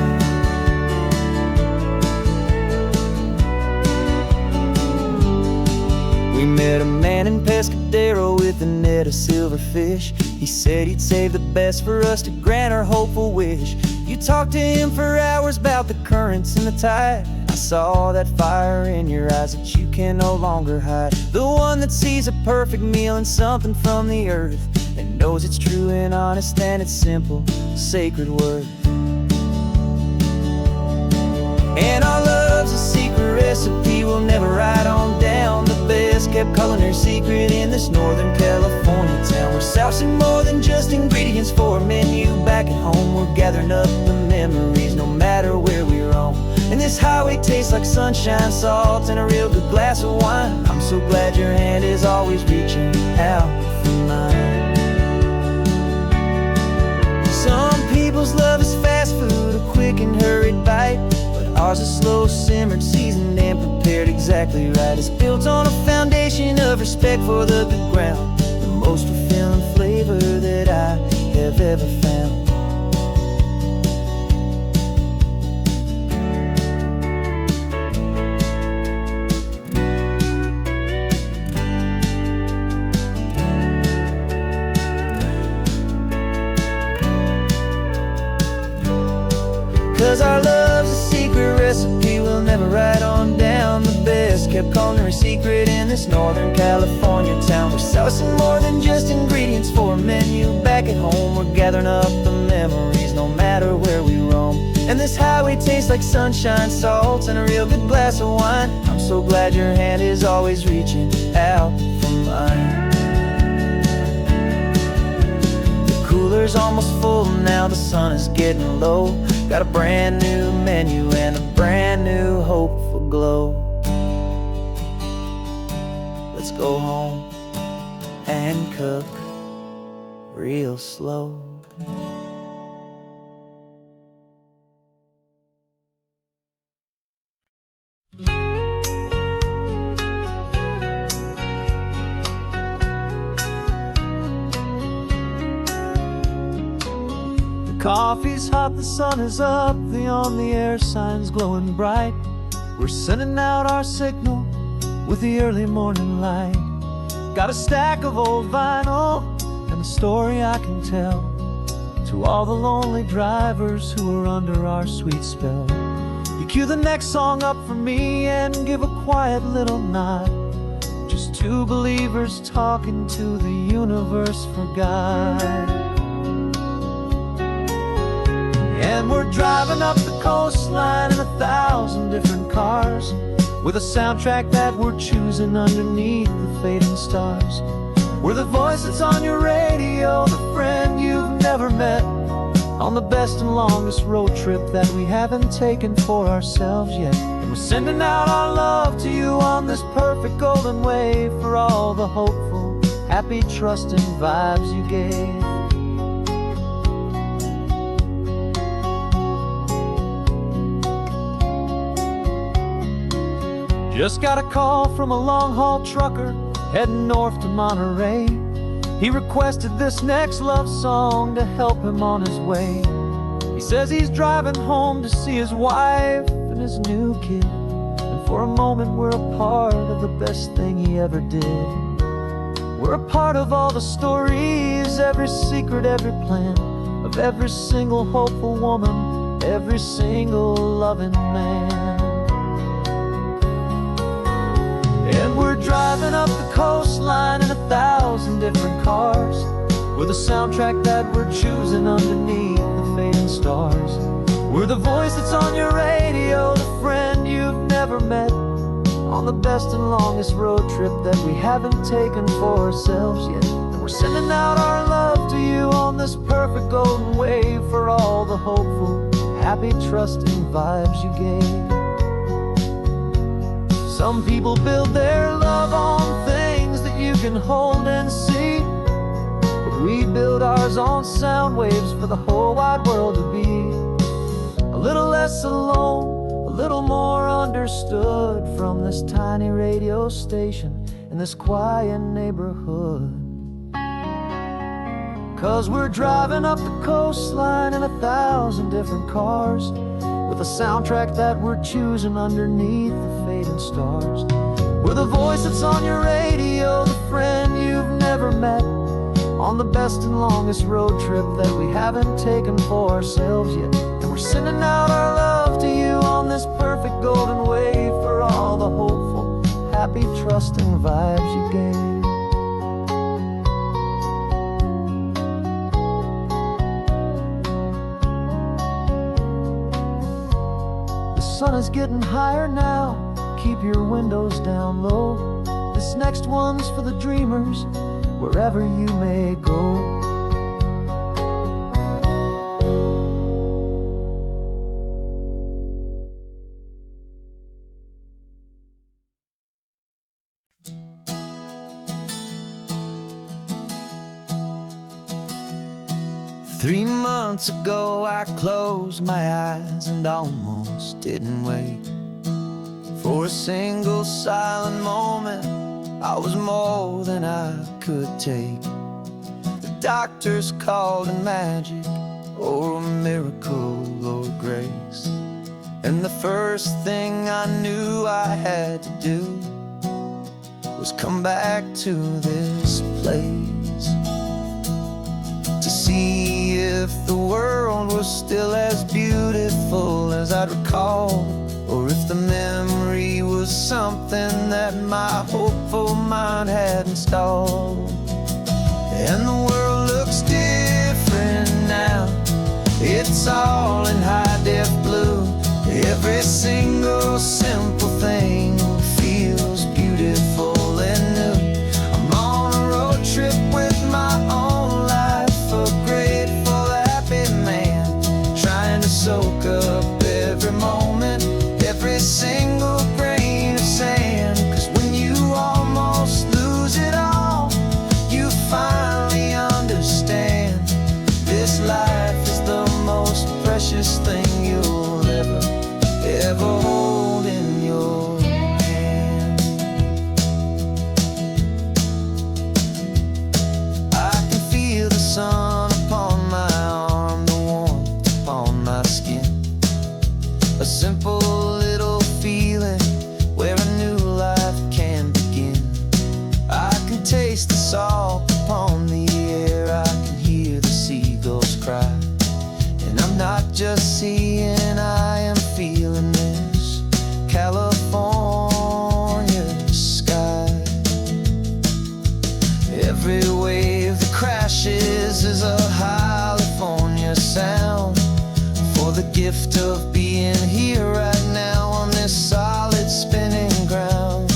We met a man in Pescadero with a net of silverfish. He said he'd save the best for us to grant our hopeful wish. You talked to him for hours about the currents and the tide. I saw that fire in your eyes that you can no longer hide. The one that sees a perfect meal in something from the earth, and knows it's true and honest and it's simple, sacred worth. And our love's a secret recipe we'll never write on down. The best kept culinary secret in this Northern California town. We're sourcing more than just ingredients for a menu back at home. We're gathering up the memories no matter where we roam. And this highway tastes like sunshine, salt, and a real good glass of wine. I'm so glad your hand is always reaching out for mine. Some people's love is fast food, a quick and hurried bite. Ours is slow, simmered, seasoned, and prepared exactly right. It's built on a foundation of respect for the good ground, the most fulfilling flavor that I have ever found. 'Cause our love's a secret recipe we'll never write on down. The best kept culinary secret in this Northern California town. We're sourcing more than just ingredients for a menu back at home. We're gathering up the memories no matter where we roam. And this highway tastes like sunshine, salt, and a real good glass of wine. I'm so glad your hand is always reaching out for mine. The cooler's almost full now, the sun is getting low. Got a brand new menu and a brand new hopeful glow. Let's go home and and cook real slow. The coffee's hot, the sun is up, the on-the-air sign's glowing bright. We're sending out our signal with the early morning light. Got a stack of old vinyl and a story I can tell to all the lonely drivers who are under our sweet spell. You cue the next song up for me and give a quiet little nod. Just two believers talking to the universe for God. And we're driving up the coastline in 1,000 different cars, with a soundtrack that we're choosing underneath the fading stars. We're the voice that's on your radio, the friend you've never met, on the best and longest road trip that we haven't taken for ourselves yet. And we're sending out our love to you on this perfect golden wave, for all the hopeful, happy, trusting vibes you gave. Just got a call from a long-haul trucker heading north to Monterey. He requested this next love song to help him on his way. He says he's driving home to see his wife and his new kid, and for a moment we're a part of the best thing he ever did. We're a part of all the stories, every secret, every plan, of every single hopeful woman, every single loving man. And we're driving up the coastline in 1,000 different cars, with a soundtrack that we're choosing underneath the fading stars. We're the voice that's on your radio, the friend you've never met, on the best and longest road trip that we haven't taken for ourselves yet. And we're sending out our love to you on this perfect golden wave, for all the hopeful, happy, trusting vibes you gave. Some people build their love on things that you can hold and see, but we build ours on sound waves for the whole wide world to be a little less alone, a little more understood, from this tiny radio station in this quiet neighborhood. 'Cause we're driving up the coastline in 1,000 different cars, with a soundtrack that we're choosing underneath the fading stars. We're the voice that's on your radio, the friend you've never met, on the best and longest road trip that we haven't taken for ourselves yet. And we're sending out our love to you on this perfect golden wave, for all the hopeful, happy, trusting vibes you gave. The sun is getting higher now, keep your windows down low. This next one's for the dreamers, wherever you may go. 3 months ago I closed my eyes and almost didn't wake. For a single silent moment, I was more than I could take. The doctors called it magic, or a miracle, or grace. And the first thing I knew I had to do was come back to this place, to see if the world was still as beautiful as I'd recall, or if the memory was something that my hopeful mind had installed. And the world looks different now, it's all in high-def blue. Every single simple thing feels beautiful and new. I'm on a road trip with my own life, a grateful, happy man, trying to soak up every moment, every single grain of sand. 'Cause when you almost lose it all, you Every wave that crashes is a California sound. For the gift of being here right now on this solid spinning ground.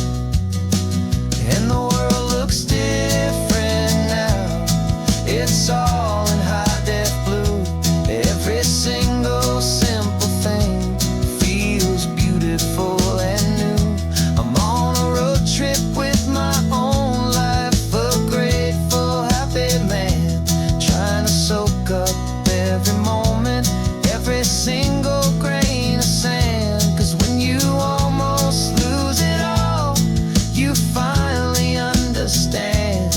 And the world looks different now. It's all in high-def blue. Every single simple thing feels beautiful and new. I'm on a road trip with my own life, a grateful, happy man, trying to soak up every moment, every single grain of sand. 'Cause when you almost lose it all, you finally understand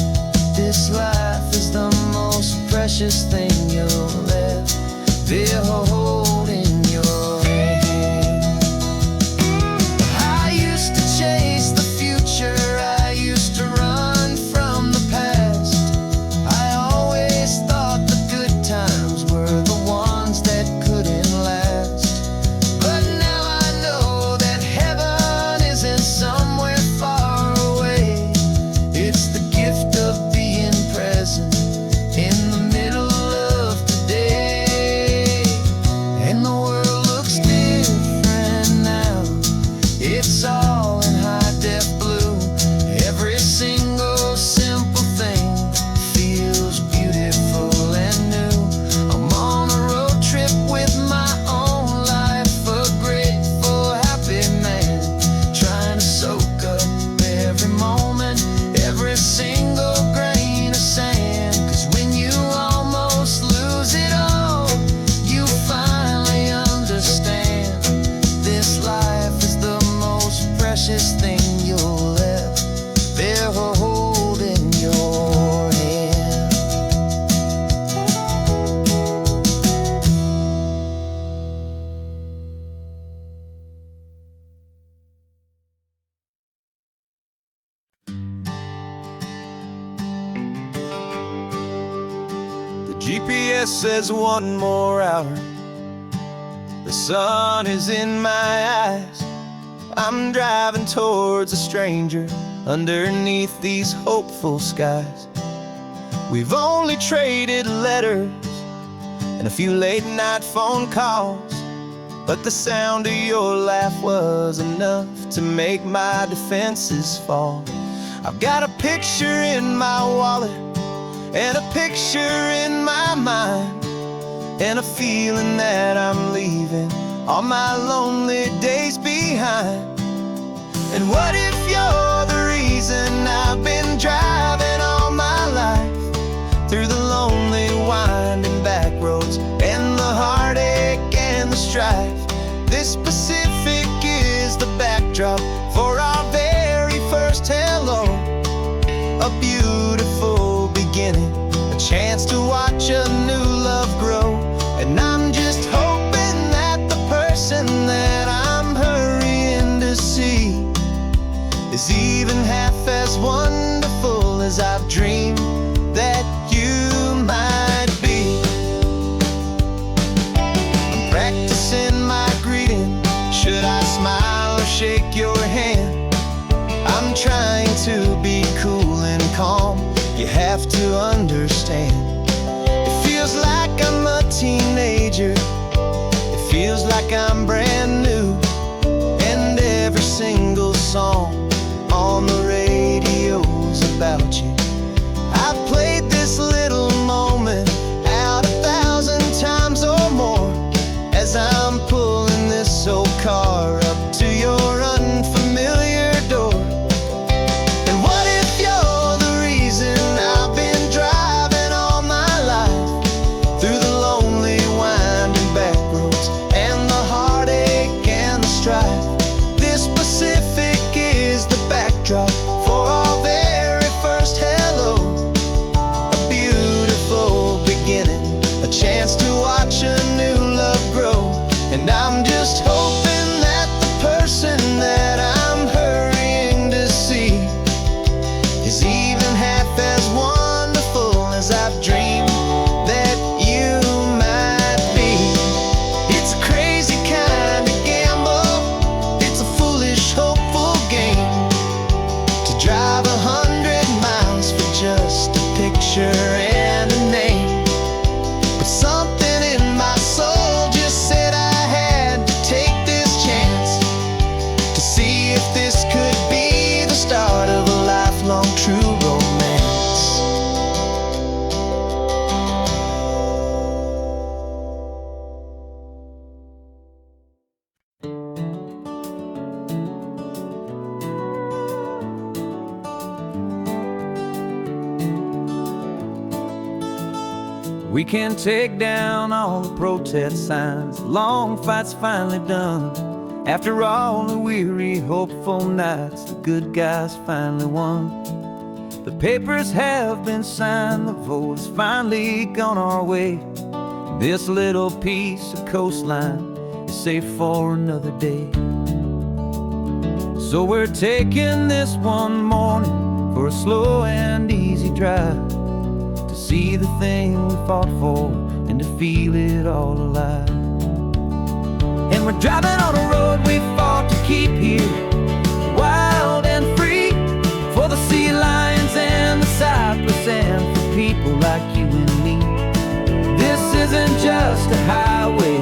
this life is the most precious thing you'll ever hold in your hand. I used to chase the future, I used to run from the past. I always thought the good times were the ones that couldn't last. But now I know that heaven isn't somewhere far away. It's the gift of being present in the middle of today. And the world looks different now. It's all in high-def blue. Every single simple thing feels beautiful and new. I'm on a road trip with my own life, a grateful, happy man, trying to soak up every moment, every single grain of sand. 'Cause when you almost lose it all, you finally understand this life is the most precious thing you'll ever hold in your hand. The GPS says one more hour. The sun is in my eyes. I'm driving towards a stranger underneath these hopeful skies. We've only traded letters and a few late night phone calls, but the sound of your laugh was enough to make my defenses fall. I've got a picture in my wallet and a picture in my mind, and a feeling that I'm leaving all my lonely days behind. And what if you're the reason I've been driving all my life, through the lonely winding back roads and the heartache and the strife? This Pacific is the backdrop for our very first hello. A beautiful beginning, a chance to watch a new love grow. And I'm just hoping that the person that I'm hurrying to see is even half as wonderful as I've dreamed that you might be. I'm practicing my greeting. Should I smile or shake your hand? I'm trying to be cool and calm. You have to understand. It feels like I'm a teenager. It feels like I'm brand new. And every single song on the radio's about you. I've played this little moment out 1,000 times or more as I'm pulling this old car up to your unfamiliar door. And what if you're the reason I've been driving all my life, through the lonely winding back roads and the heartache and the strife? This Pacific is We can take down all the protest signs. The long fight's finally done. After all the weary, hopeful nights, the good guys finally won. The papers have been signed, the vote has finally gone our way. This little piece of coastline is safe for another day. So we're taking this one morning for a slow and easy drive, to see the thing we fought for and to feel it all alive. And we're driving on a road we fought to keep here, wild and free, for the sea lions and the cypress and for people like you and me. This isn't just a highway,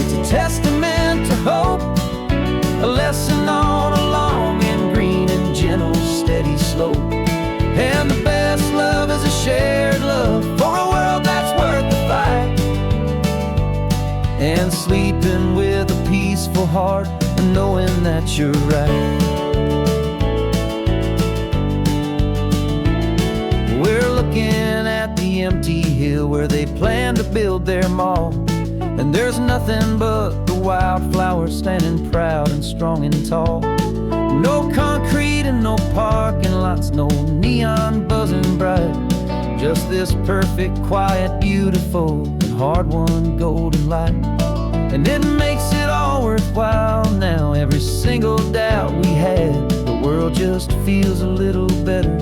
it's a testament to hope, a lesson on a long and green and gentle steady slope. And the best love is a shared love for a world that's worth the fight, and sleeping with a peaceful heart and knowing that you're right. We're looking at the empty hill where they plan to build their mall, and there's nothing but the wildflowers standing proud and strong and tall. No concrete and no parking lots, no neon buzzing bright, just this perfect, quiet, beautiful, and hard-won golden light. And it makes it all worthwhile now. Every single doubt we had, the world just feels a little better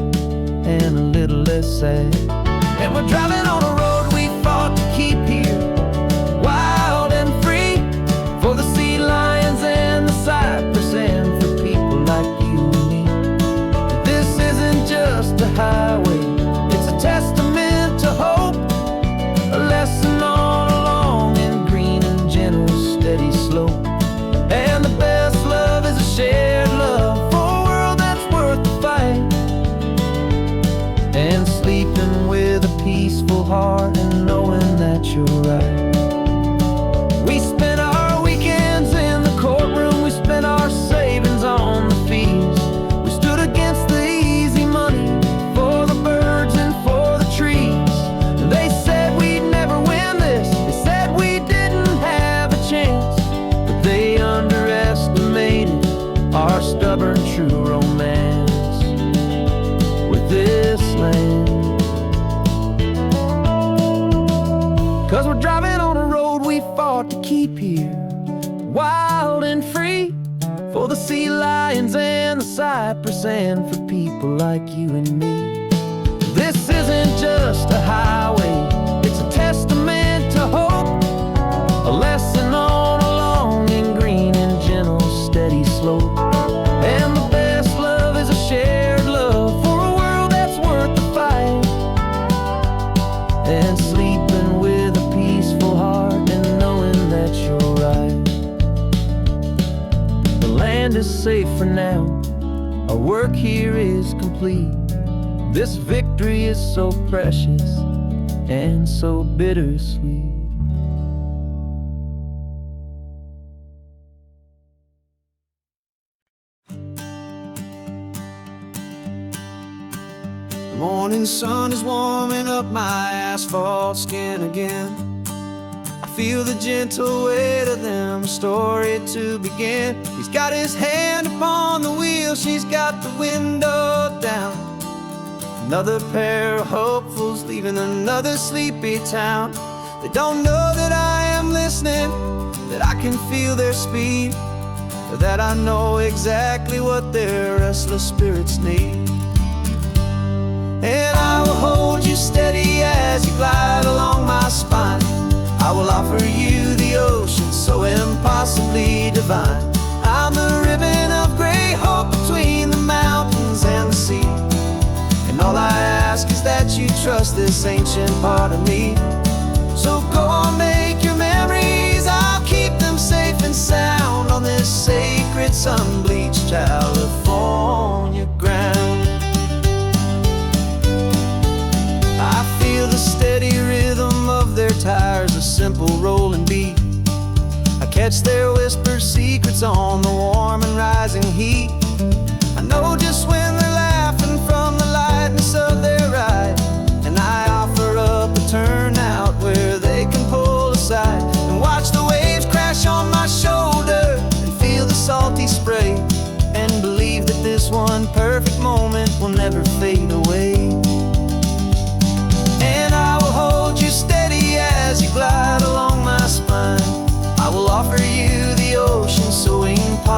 and a little less sad. And we're driving on a road we fought to keep here, wild and free, for the sea lions and the cypress and for people like you and me. This isn't just a highway, it's a testament to hope, a lesson on a long and green and gentle steady slope. And the best love is a shared love for a world that's worth the fight, and sleeping with a peaceful heart and knowing that you're right. We spent our weekends in the courtroom, we spent our savings on the fees. We stood against the easy money for the birds and for the trees. And they said we'd never win this, they said we didn't have a chance, but they underestimated our stubborn true romance with this land. 'Cause we're driving on a road we fought to keep here, wild and free, for the sea lions and the cypress and for people like you and me. This isn't just a highway, it's a testament to hope, a lesson on a long and green and gentle steady slope. And the best love is a shared love for a world that's worth the fight, and sleeping with a peaceful heart and knowing that you're right. The land is safe for now, our work here is complete. This victory is so precious and so bittersweet. The morning sun is warming up my asphalt skin again. I feel the gentle weight of them, a story to begin. He's got his hand upon the wheel, she's got the window down. Another pair of hopefuls leaving another sleepy town. They don't know that I am listening, that I can feel their speed, or that I know exactly what their restless spirits need. And I will hold you steady as you glide along my spine. I will offer you the ocean so impossibly divine. I'm the ribbon of gray hope between the mountains and the sea. And all I ask is that you trust this ancient part of me. So go on, make your memories, I'll keep them safe and sound on this sacred sun-bleached California ground. I feel the steady rhythm of their tires, a simple rolling beat. I catch their whispered secrets on the warm and rising heat. I know just when they're laughing from the lightness of their ride, and I offer up a turnout where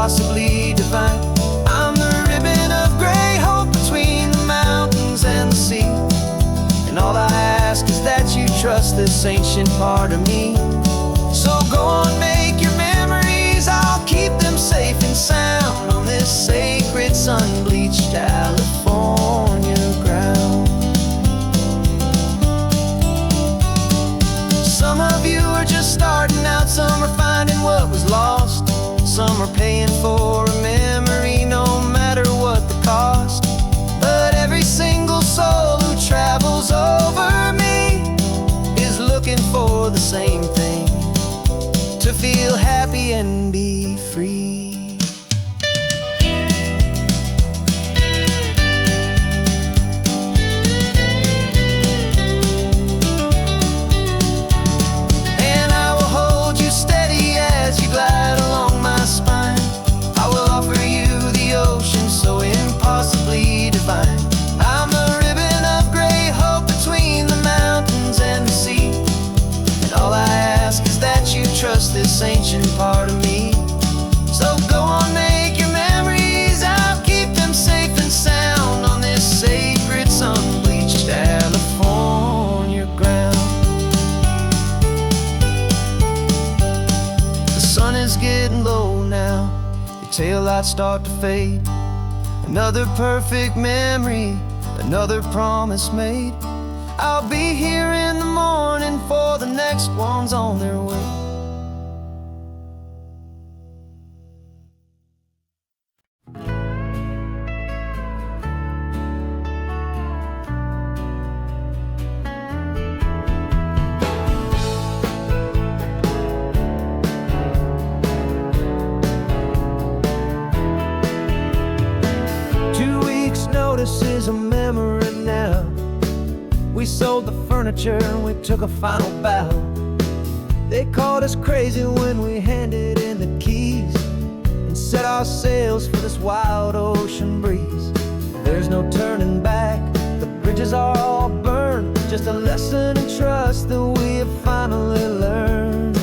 impossibly divine. I'm the ribbon of gray hope between the mountains and the sea. And all I ask is that you trust this ancient part of me. So go on, make your memories, I'll keep them safe and sound on this sacred sun-bleached California ground. Some of you are just starting out, some are finding what was lost, some are paying for a memory no matter what the cost. But every single soul who travels over me is looking for the same thing: to feel happy and be free. And I will hold you steady as you glide along my spine. I will offer you the ocean so impossibly divine. I'm the ribbon of gray hope between the mountains and the sea. And all I ask is that you trust this ancient part of me. So go on, make your memories, I'll keep them safe and sound on this sacred sun-bleached California ground. The sun is getting low now, your taillights start to fade. Another perfect memory, another promise made. I'll be here in the morning for the next ones on their way. Notice is a memory now. We sold the furniture and we took a final bow. They called us crazy when we handed in the keys and set our sails for this wild ocean breeze. There's no turning back, the bridges are all burned. Just a lesson in trust that we have finally learned.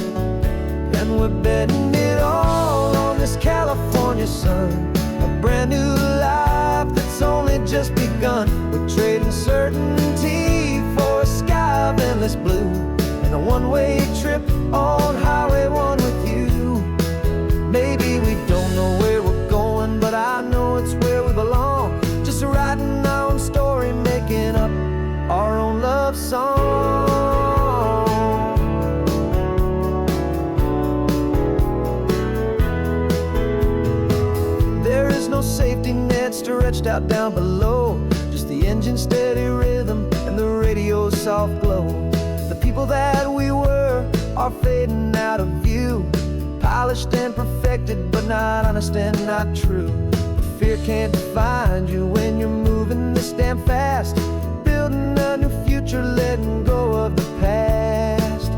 And we're betting it all on this California sun, a brand new life that's only just begun. We're trading certainty for a sky of endless blue and a one-way trip on Highway 1 with you. Maybe we don't know where we're going, but I know it's where we belong. Just writing our own story, making up our own love song. There is no safety net stretched out down below, just the engine's steady rhythm and the radio's soft glow. The people that we were are fading out of view, polished and perfected, but not honest and not true. Fear can't define you when you're moving this damn fast, building a new future, letting go of the past.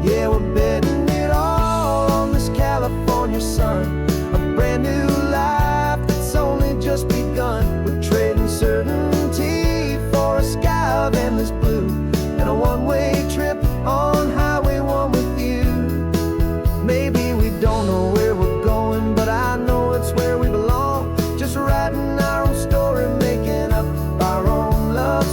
Yeah, we're betting it all on this California sun, a brand new life that's only just begun. We're trading certainty for a sky of endless blue and a one-way trip on Highway 1 with you. Maybe we don't know where we're going, but I know it's where we belong. Just writing our own story, making up our own love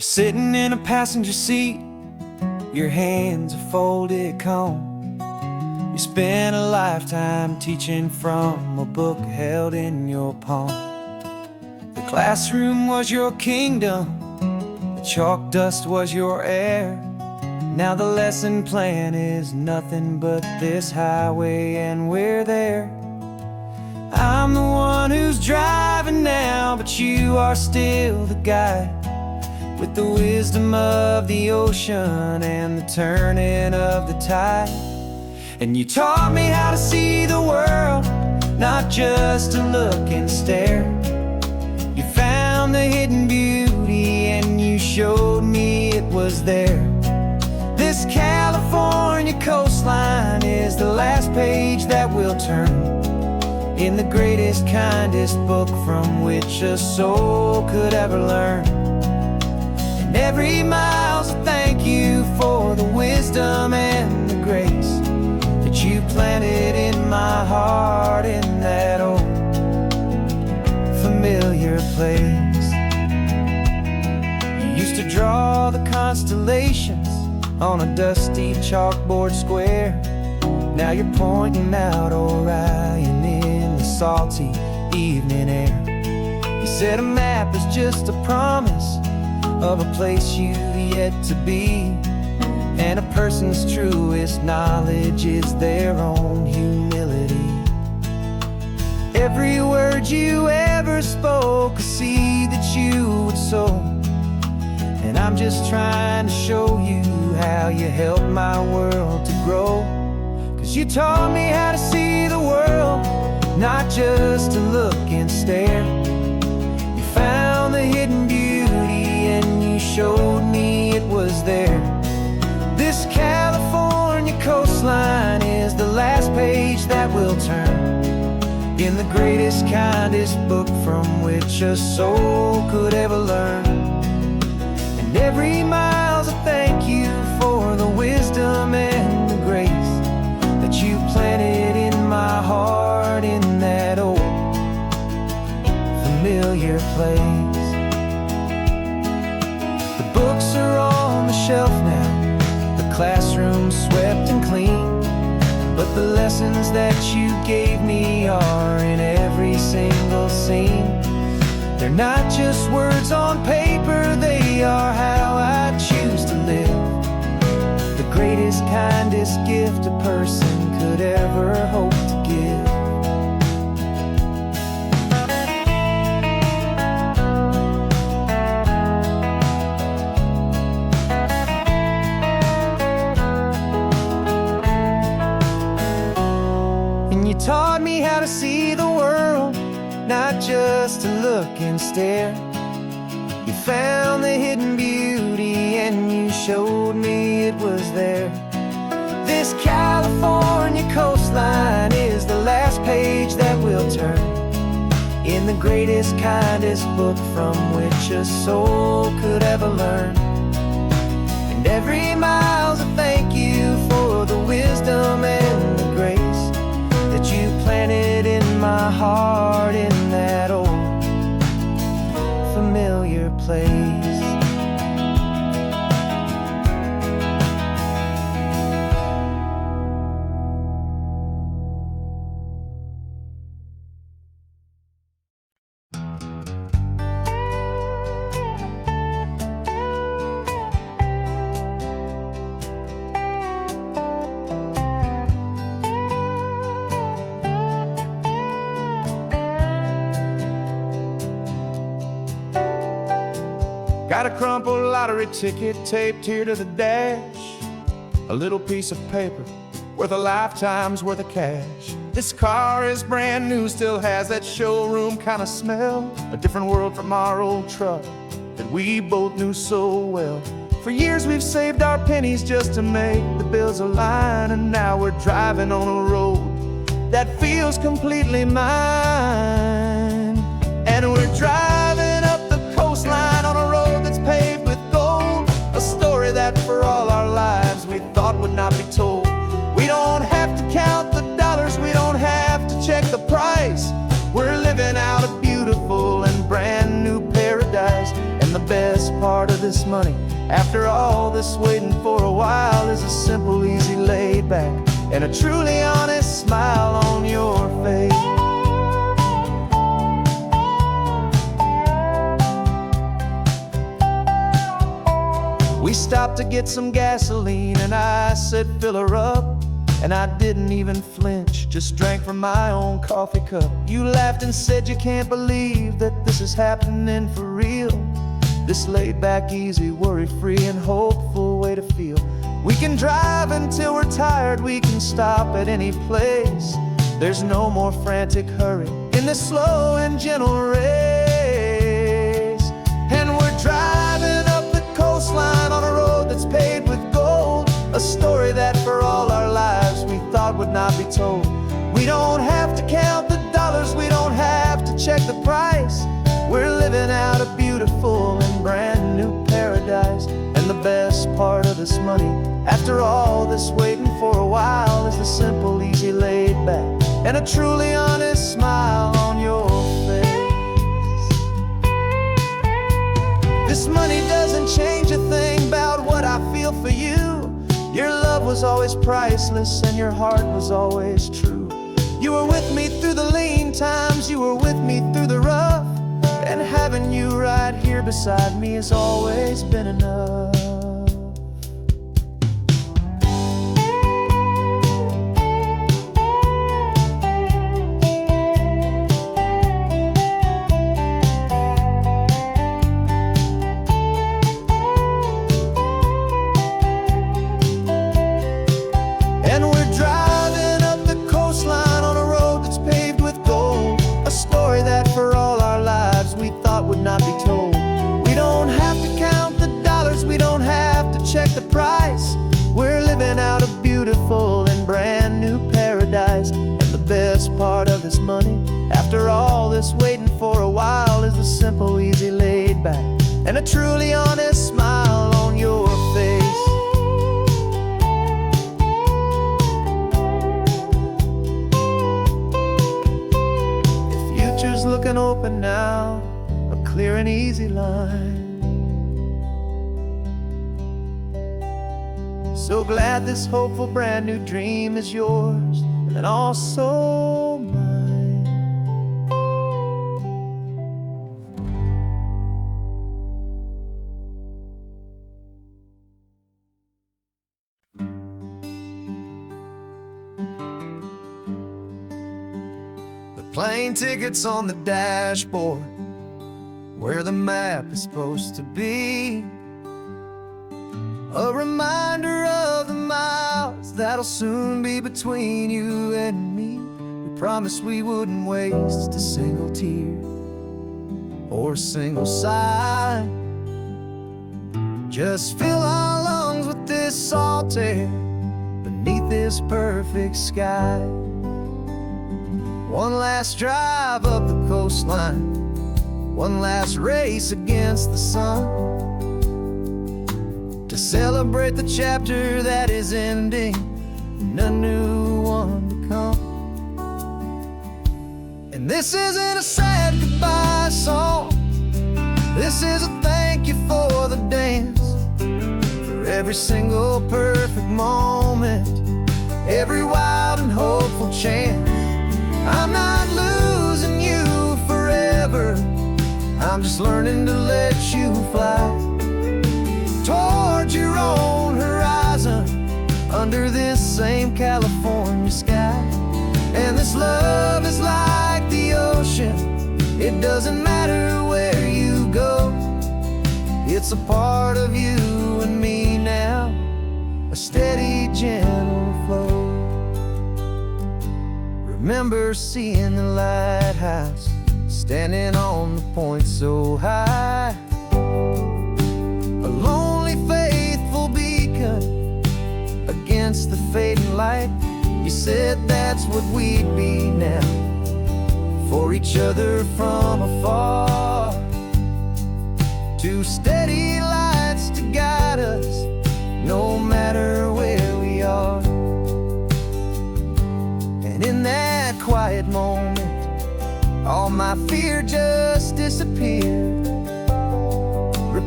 You're sitting in a passenger seat, your hands are folded calm. You spent a lifetime teaching from a book held in your palm. The classroom was your kingdom, the chalk dust was your air. Now the lesson plan is nothing but this highway and we're there. I'm the one who's driving now, but you are still the guide, with the wisdom of the ocean and the turning of the tide. And you taught me how to see the world, not just to look and stare. You found the hidden beauty and you showed me it was there. This California coastline is the last page that we'll turn in the greatest, kindest book from which a soul could ever learn. And every mile's a thank you for the wisdom and the grace that you planted in my heart in that old familiar place. You used to draw the constellations on a dusty chalkboard square. Now you're pointing out Orion in the salty evening air. You said a map is just a promise of a place you've yet to be, and a person's truest knowledge is their own humility. Every word you ever spoke, a seed that you would sow, and I'm just trying to show you how you helped my world to grow. 'Cause you taught me how to see the world, not just to look and stare. You found the hidden beauty and you showed me it was there. This California coastline is the last page that we'll turn in the greatest, kindest book from which a soul could ever learn. And every mile's a thank you for the wisdom and the grace that you planted in my heart in that old familiar place. The books are on the shelf now, the classroom swept and clean, but the lessons that you gave me are in every single scene. They're not just words on paper, they are how I choose to live. The greatest, kindest gift a person could ever hope to give. And you taught me how to see the world, not just to look and stare. You found the hidden beauty and you showed me it was there. This California coastline is the last page that we'll turn in the greatest, kindest book from which a soul could ever learn. And every mile's a thank you for the wisdom and the grace that you planted in my heart in that old familiar place. Got a crumpled lottery ticket taped here to the dash, a little piece of paper worth a lifetime's worth of cash. This car is brand new, still has that showroom kind of smell, a different world from our old truck that we both knew so well. For years we've saved our pennies just to make the bills align, and now we're driving on a road that feels completely mine. And we're driving up the coastline on a road that's paved with gold, a story that for all our lives we thought would not be told. We don't have to count the dollars, we don't have to check the price. We're living out a beautiful and brand new paradise, and the best part of this money, after all this waiting for a while, is a simple, easy, laid back, and a truly honest smile on your face. We stopped to get some gasoline, and I said, fill her up. And I didn't even flinch, just drank from my own coffee cup. You laughed and said you can't believe that this is happening for real. This laid back, easy, worry-free and hopeful way to feel. We can drive until we're tired, we can stop at any place. There's no more frantic hurry in this slow and gentle race. And we're driving up the coastline on a road that's paved with gold, a story that for all our lives we thought would not be told. We don't have to count the dollars, we don't have to check the price. We're living out a beautiful and brand new paradise. And the best part of this money, after all this waiting for a while, is the simple, easy, laid back, and a truly honest smile on your face. This money doesn't change a thing about what I feel for you. Your love was always priceless and your heart was always true. You were with me through the lean times, you were with me through the rough, and having you right here beside me has always been enough. Not be told. We don't have to count the dollars, we don't have to check the price. We're living out a beautiful and brand new paradise. And the best part of this money, after all this waiting for a while, is the simple, easy, laid back, and a truly honest smile on your face. The future's looking open now, clear and easy line. So glad this hopeful brand new dream is yours and also mine. The plane tickets on the dashboard, where the map is supposed to be, a reminder of the miles that'll soon be between you and me. We promised we wouldn't waste a single tear or a single sigh. Just fill our lungs with this salt air beneath this perfect sky. One last drive up the coastline, one last race against the sun, to celebrate the chapter that is ending and a new one to come. And this isn't a sad goodbye song, this is a thank you for the dance, for every single perfect moment, every wild and hopeful chance. I'm not losing you forever, I'm just learning to let you fly toward your own horizon, under this same California sky. And this love is like the ocean, it doesn't matter where you go, it's a part of you and me now, a steady, gentle flow. Remember seeing the lighthouse, standing on the point so high, a lonely, faithful beacon against the fading light. You said that's what we'd be now, for each other from afar, two steady lights to guide us, no matter where we are. And in that quiet moment, all my fear just disappeared,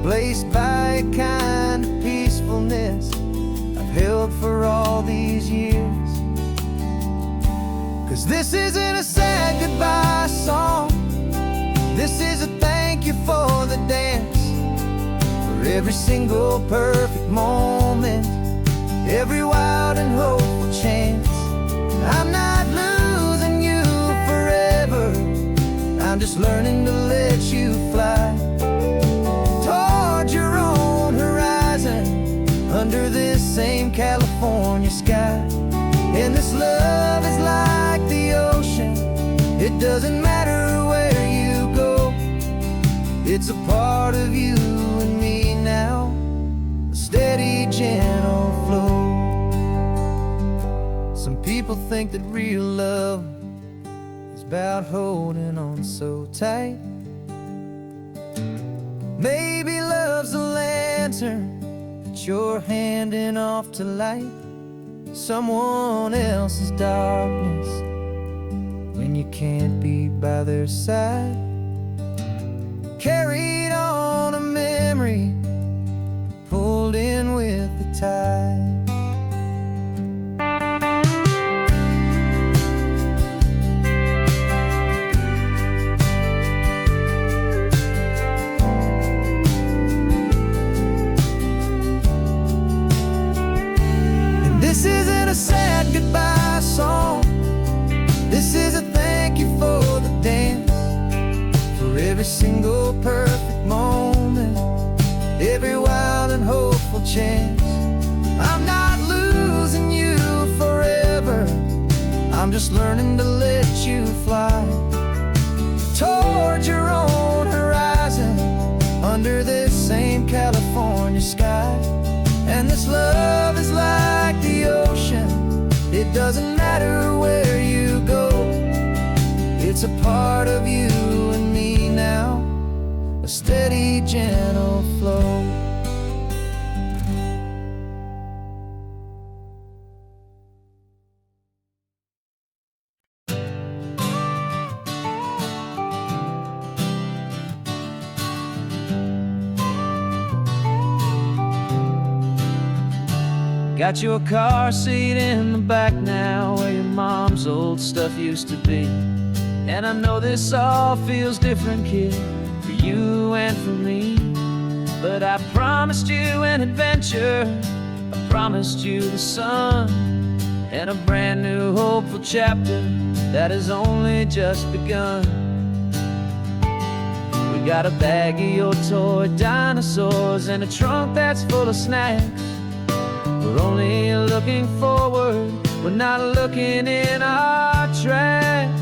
replaced by a kind of peacefulness I've held for all these years. 'Cause this isn't a sad goodbye song, this is a thank you for the dance, for every single perfect moment, every wild and hopeful chance. I'm not losing you forever, I'm just learning to let you fly toward your own horizon, under this same California sky. And this love is like the ocean, it doesn't matter where you go, it's a part of you and me now, a steady, gentle flow. Some people think that real love is about holding on so tight. Maybe love's a lantern that you're handing off to light someone else's darkness when you can't be by their side. Carried on a memory, pulled in with the tide. This isn't a sad goodbye song, this is a thank you for the dance, for every single perfect moment, every wild and hopeful chance. I'm not losing you forever, I'm just learning to let you fly toward your own horizon, under this same California sky. And this love is like the ocean, it doesn't matter where you go, it's a part of you and me now, a steady, gentle flow. Got your car seat in the back now, where your mom's old stuff used to be. And I know this all feels different, kid, for you and for me. But I promised you an adventure, I promised you the sun, and a brand new hopeful chapter that has only just begun. We got a bag of your toy dinosaurs and a trunk that's full of snacks. We're only looking forward, we're not looking in our tracks.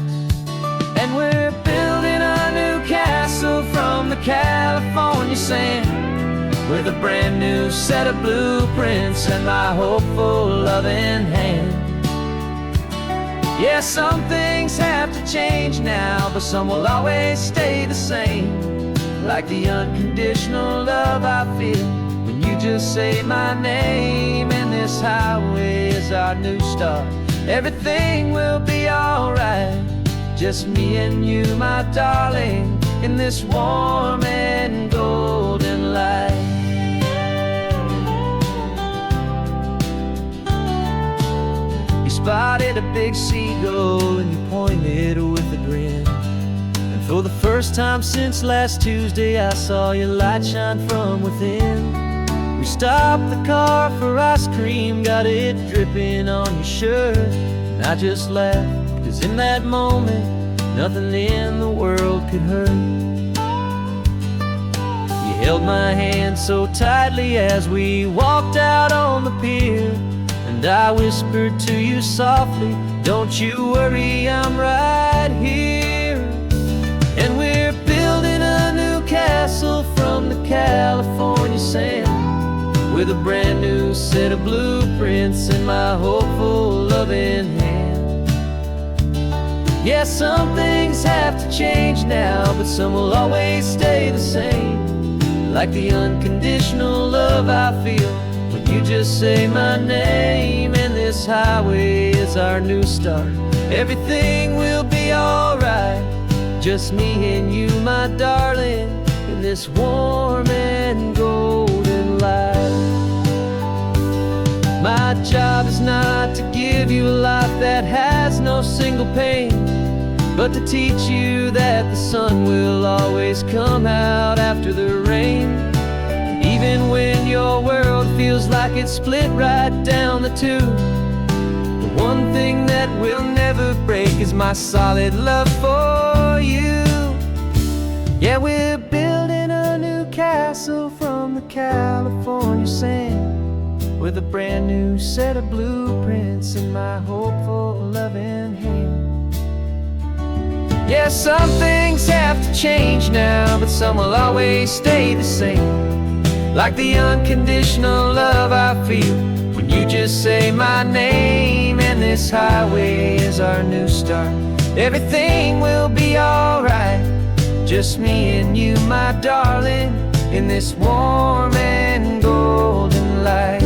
And we're building a new castle from the California sand, with a brand new set of blueprints and my hopeful loving hand. Yeah, some things have to change now, but some will always stay the same, like the unconditional love I feel when you just say my name. And this highway is our new start, everything will be alright, just me and you, my darling, in this warm and golden light. You spotted a big seagull and you pointed with a grin, and for the first time since last Tuesday I saw your light shine from within. We stopped the car for ice cream, got it dripping on your shirt, and I just laughed, 'cause in that moment nothing in the world could hurt. You held my hand so tightly as we walked out on the pier, and I whispered to you softly, don't you worry, I'm right here. And we're building a new castle from the California sand, with a brand new set of blueprints in my hopeful loving hand. Yeah, some things have to change now, but some will always stay the same, like the unconditional love I feel when you just say my name. And this highway is our new start, everything will be alright, just me and you, my darling, in this warm and and golden light. My job is not to give you a life that has no single pain, but to teach you that the sun will always come out after the rain. Even when your world feels like it's split right down the tube, the one thing that will never break is my solid love for you. Yeah, we're building a new castle from the California sand, with a brand new set of blueprints in my hopeful, loving hand. Yeah, some things have to change now, but some will always stay the same. Like the unconditional love I feel when you just say my name, and this highway is our new start. Everything will be alright, just me and you, my darling, in this warm and golden light.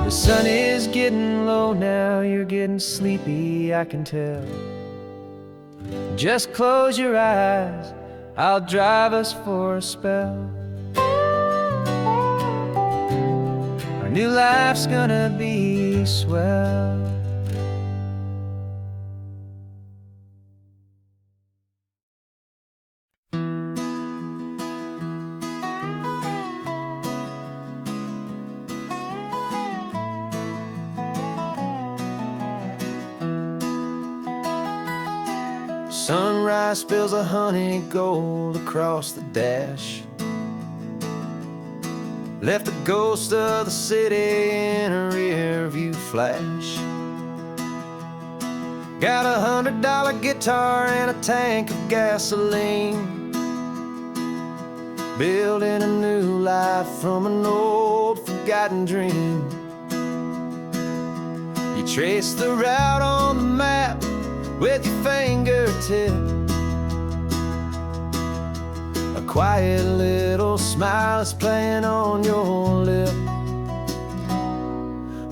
The sun is getting low now, you're getting sleepy, I can tell. Just close your eyes, I'll drive us for a spell. Our new life's gonna be swell. Sunrise spills a honey gold across the dash, left the ghost of the city in a rear view flash. Got a $100 guitar and a tank of gasoline, building a new life from an old forgotten dream. You trace the route on the map with your fingertip, a quiet little smile is playing on your lip.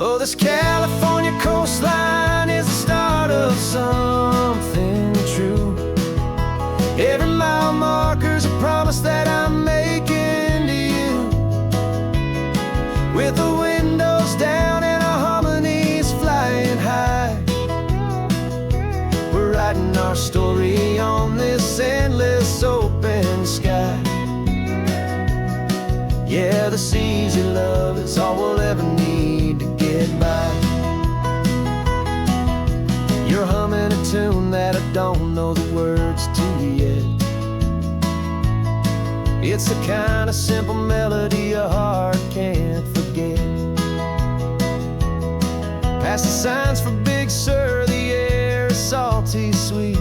Oh, this California coastline is the start of something true. Every mile marker's a promise that I'm making to you, with the windows down and our harmonies flying high. Writing our story on this endless open sky. Yeah, this easy love is all we'll ever need to get by. You're humming a tune that I don't know the words to yet. It's the kind of simple melody your heart can't forget. Past the signs for Big Sur, the air is salty sweet.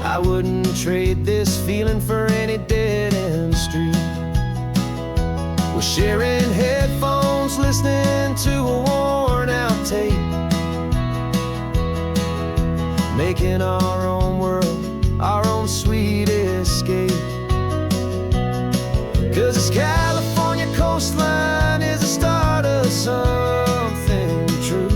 I wouldn't trade this feeling for any dead-end street. We're sharing headphones, listening to a worn-out tape, making our own world, our own sweet escape. 'Cause this California coastline is the start of something true.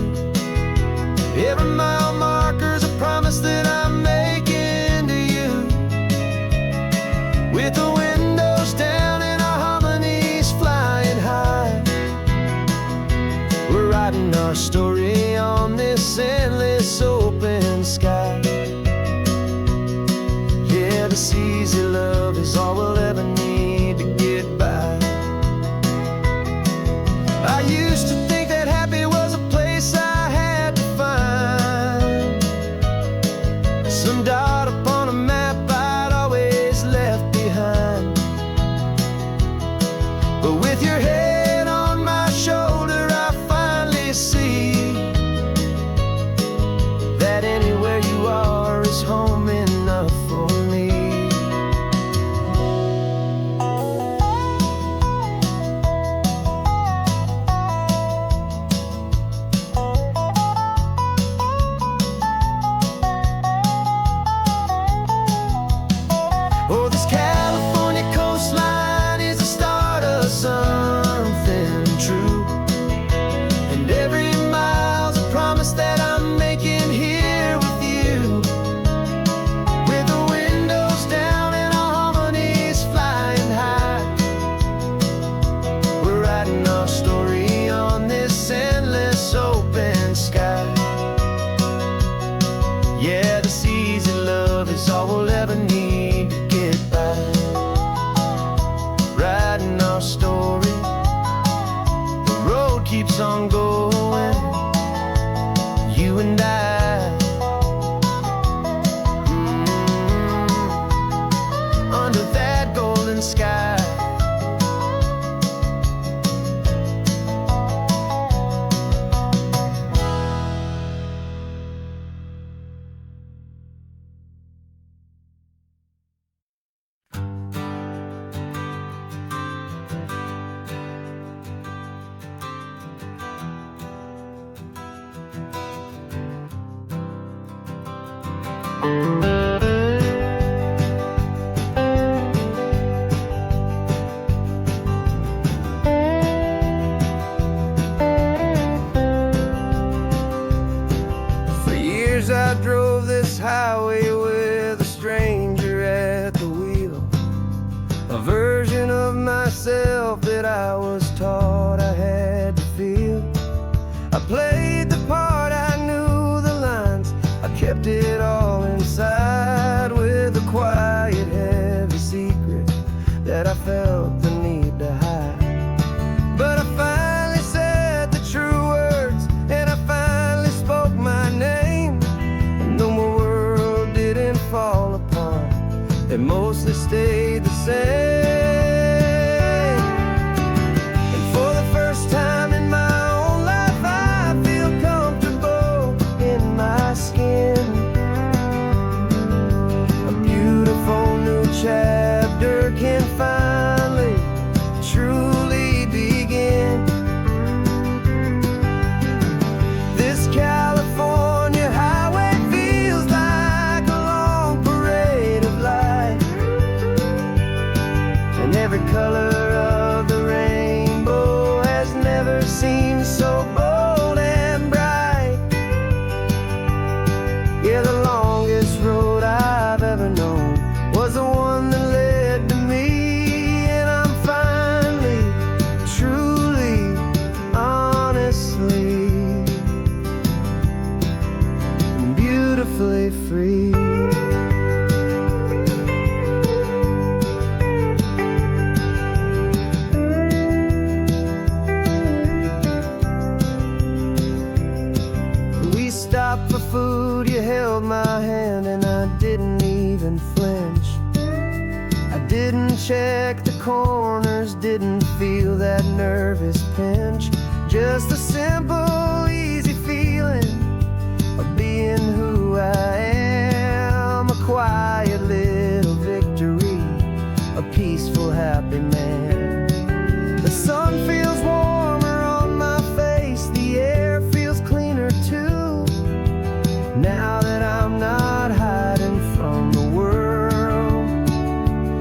Every mile marker's a promise that I'm making to you, with the windows down and our harmonies flying high. We're writing our story on this endless open sky. Yeah, this easy love is all we'll ever need to get by. I used to think that happy was a place I had to find, some dot upon a map I'd always left behind. But with your head on my shoulder, I finally see that anywhere you are is and I, under that golden sky. For years I drove this highway with a stranger at the wheel, a version of myself that I was taught I had to feel. I played the part, I knew the lines, I kept it all inside with a quiet, heavy secret that I felt the need to hide. But I finally said the true words, and I finally spoke my name. And though my world didn't fall apart, it mostly stayed the same. And for the first time in my own life, I feel comfortable in my skin. A beautiful new chapter can finally, truly begin. This California highway feels like a long parade of light, and every color of the rainbow has never seemed so bold and bright. Yeah, the longest road I've ever known was the one that led to me, and I'm finally, truly, honestly, beautifully free. We stopped for food, you held my hand, and I didn't even flinch. I didn't check the corners, didn't feel that nervous pinch. Just a simple, easy feeling of being who I am. A quiet little victory, a peaceful, happy man. The sun feels warmer on my face, the air feels cleaner too, now that I'm not hiding from the world,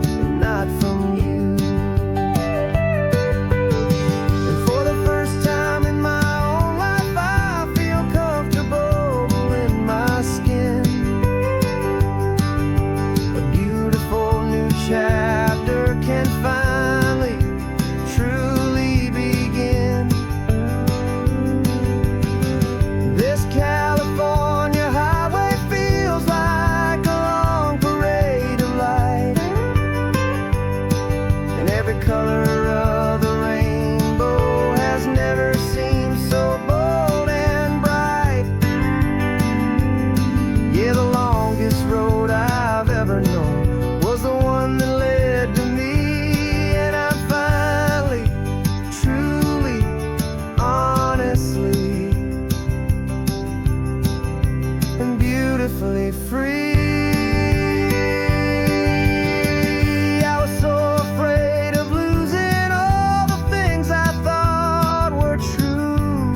and not from you. And for the first time in my own life, I feel comfortable in my skin. A beautiful new chapter can finally, truly begin. This California highway feels like a long parade of light, and every color of the rainbow has never seemed so bold and bright. Yeah, the longest road I've ever known was the one that led to me, and I'm finally, truly, honestly, and beautifully free. I was so afraid of losing all the things I thought were true.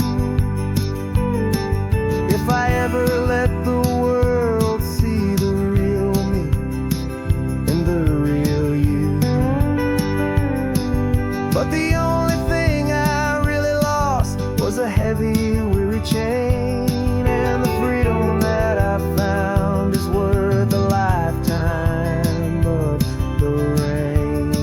If I ever let the world see the real me and the real you. But the only thing I really lost was a heavy, weary chain, and the freedom that I found is worth a lifetime of the rain.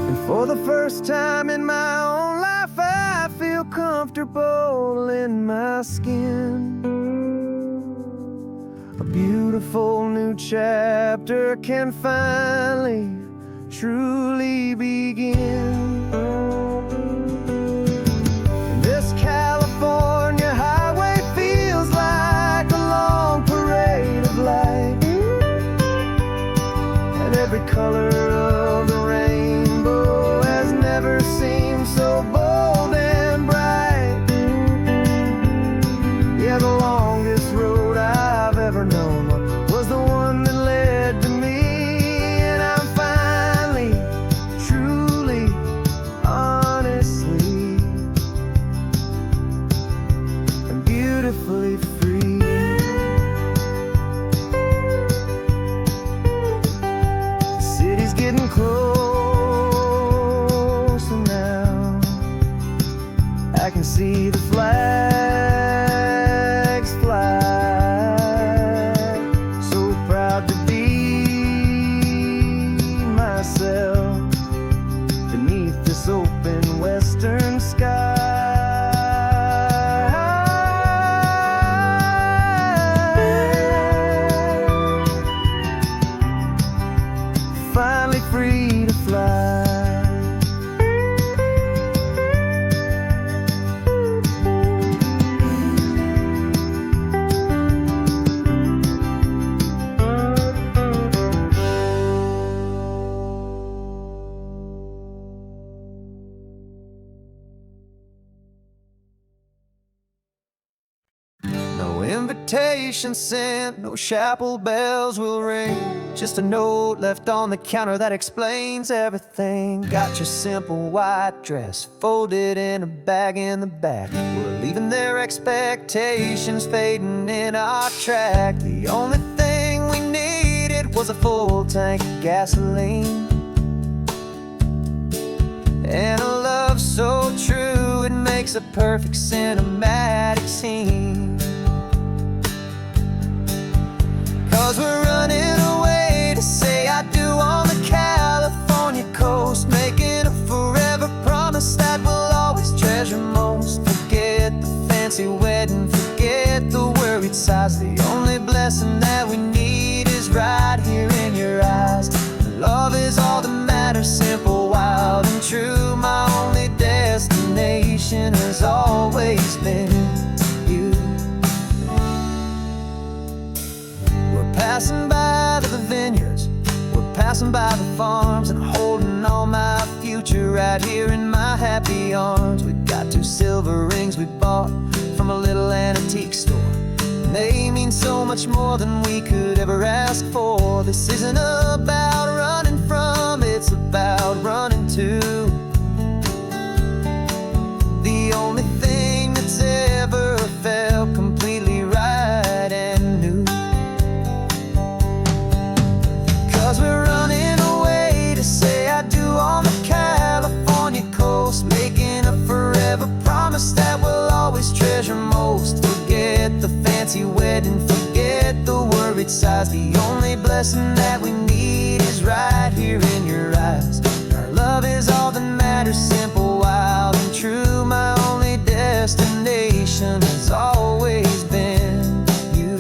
And for the first time in my own life, I feel comfortable in my skin. A beautiful new chapter can finally, truly begin. This California color of the rainbow has never seemed so bold and bright. Yeah, the longest road I've ever known was the one that led to me. And I'm finally, truly, honestly, and beautifully free. The city's getting closer now. I can see the flags fly. So proud to be myself beneath this open western sky. Finally free to fly. No invitation sent, no chapel bells will ring. Just a note left on the counter that explains everything. Got your simple white dress folded in a bag in the back. We're leaving their expectations fading in our track. The only thing we needed was a full tank of gasoline and a love so true it makes a perfect cinematic scene. 'Cause we're running away to say I do on the California coast, making a forever promise that we'll always treasure most. Forget the fancy wedding, forget the worried sighs. The only blessing that we need is right here in your eyes. Love is all that matters, simple, wild, and true. My only destination has always been you. We're passing by the vineyards, we're passing by the farms, and holding all my future right here in my happy arms. We've got 2 silver rings we bought from a little antique store. They mean so much more than we could ever ask for. This isn't about running from, it's about running to the only thing that's ever felt completely right and new. 'Cause we're running away to say I do on the California coast, making a forever promise that we'll always treasure most. Forget the fancy wedding, forget the worried sighs. The only blessing that we need is right here in your eyes. Our love is all that matters, simple, wild, and true. My only destination has always been you.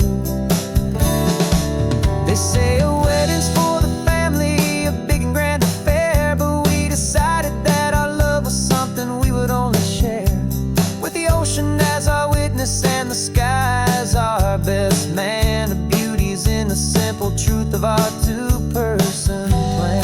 They say a wedding's for the family, a big and grand affair, but we decided that our love was something we would only share with the ocean as our witness and the sky as our best man. The beauty's in the simple truth of our 2-person plan.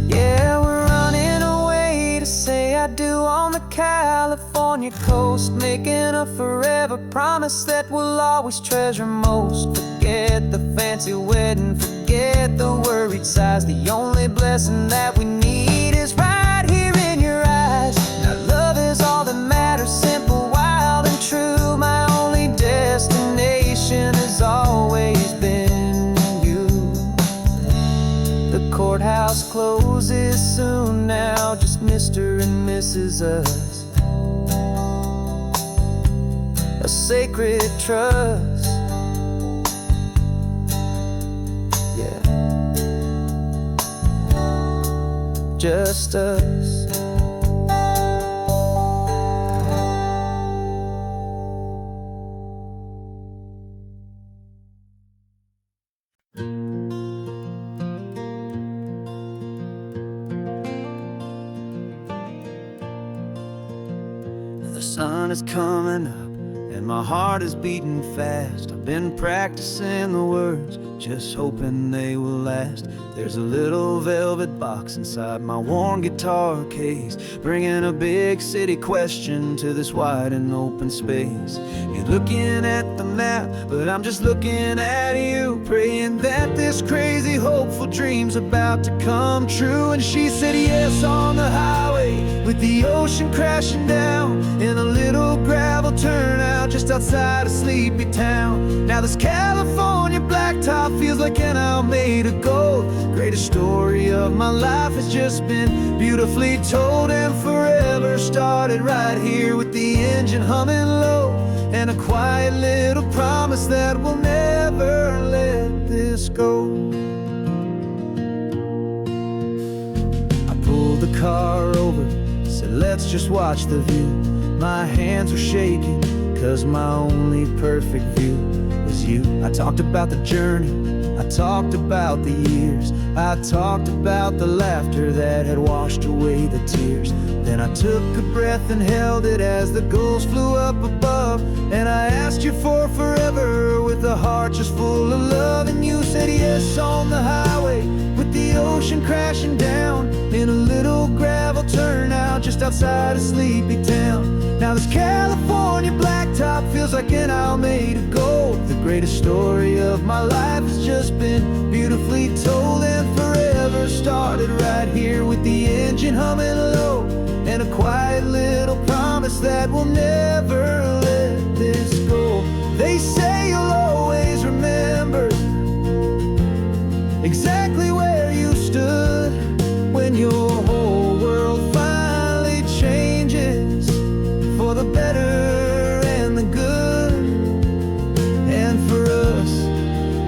Yeah, we're running away to say I do on the California coast, making a forever promise that we'll always treasure most. Forget the fancy wedding, forget the worried sighs. The only blessing that we need is right here in your eyes. Now love is all that matters, simple, wild, and true. My only destination has always been you. The courthouse closes soon now, just Mr. and Mrs. Us. A sacred trust. Yeah, just us. The sun is coming up and my heart is beating fast. I've been practicing the words, just hoping they will last. There's a little velvet box inside my worn guitar case, bringing a big city question to this wide and open space. You're looking at the map, but I'm just looking at you, praying that this crazy hopeful dream's about to come true. And she said yes on the highway, with the ocean crashing down, in a little gravel turnout just outside of sleepy town. Now this California blacktop feels like an isle made of gold. Greatest story of my life has just been beautifully told, and forever started right here with the engine humming low, and a quiet little promise that we'll never let this go. I pulled the car over, said let's just watch the view. My hands were shaking, cause my only perfect view was you. I talked about the journey, I talked about the years, I talked about the laughter that had washed away the tears. Then I took a breath and held it as the gulls flew up above, and I asked you for forever with a heart just full of love. And you said yes on the highway, with the ocean crashing down, in a little gravel turnout just outside of sleepy town. Now this California blacktop feels like an isle made of gold. The greatest story of my life has just been beautifully told, and forever started right here with the engine humming low, and a quiet little promise that we'll never let this go. They say you'll always remember exactly where you stood when your whole world finally changes for the better and the good. And for us,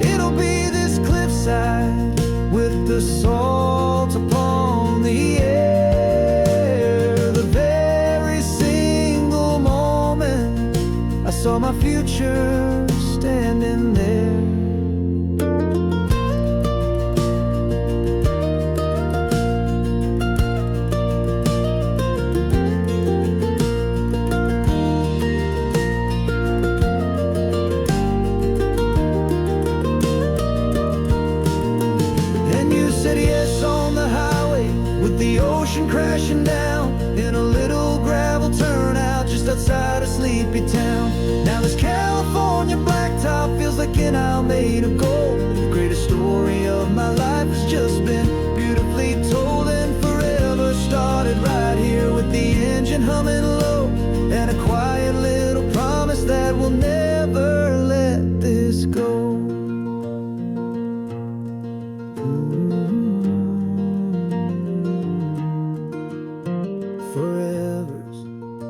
it'll be this cliffside with the salt upon the air. The very single moment I saw my future standing there. Crashing down in a little gravel turnout just outside of sleepy town. Now this California blacktop feels like an isle made of gold. The greatest story of my life has just been beautifully told, and forever started right here with the engine humming low, and a quiet little promise that we'll never let this go.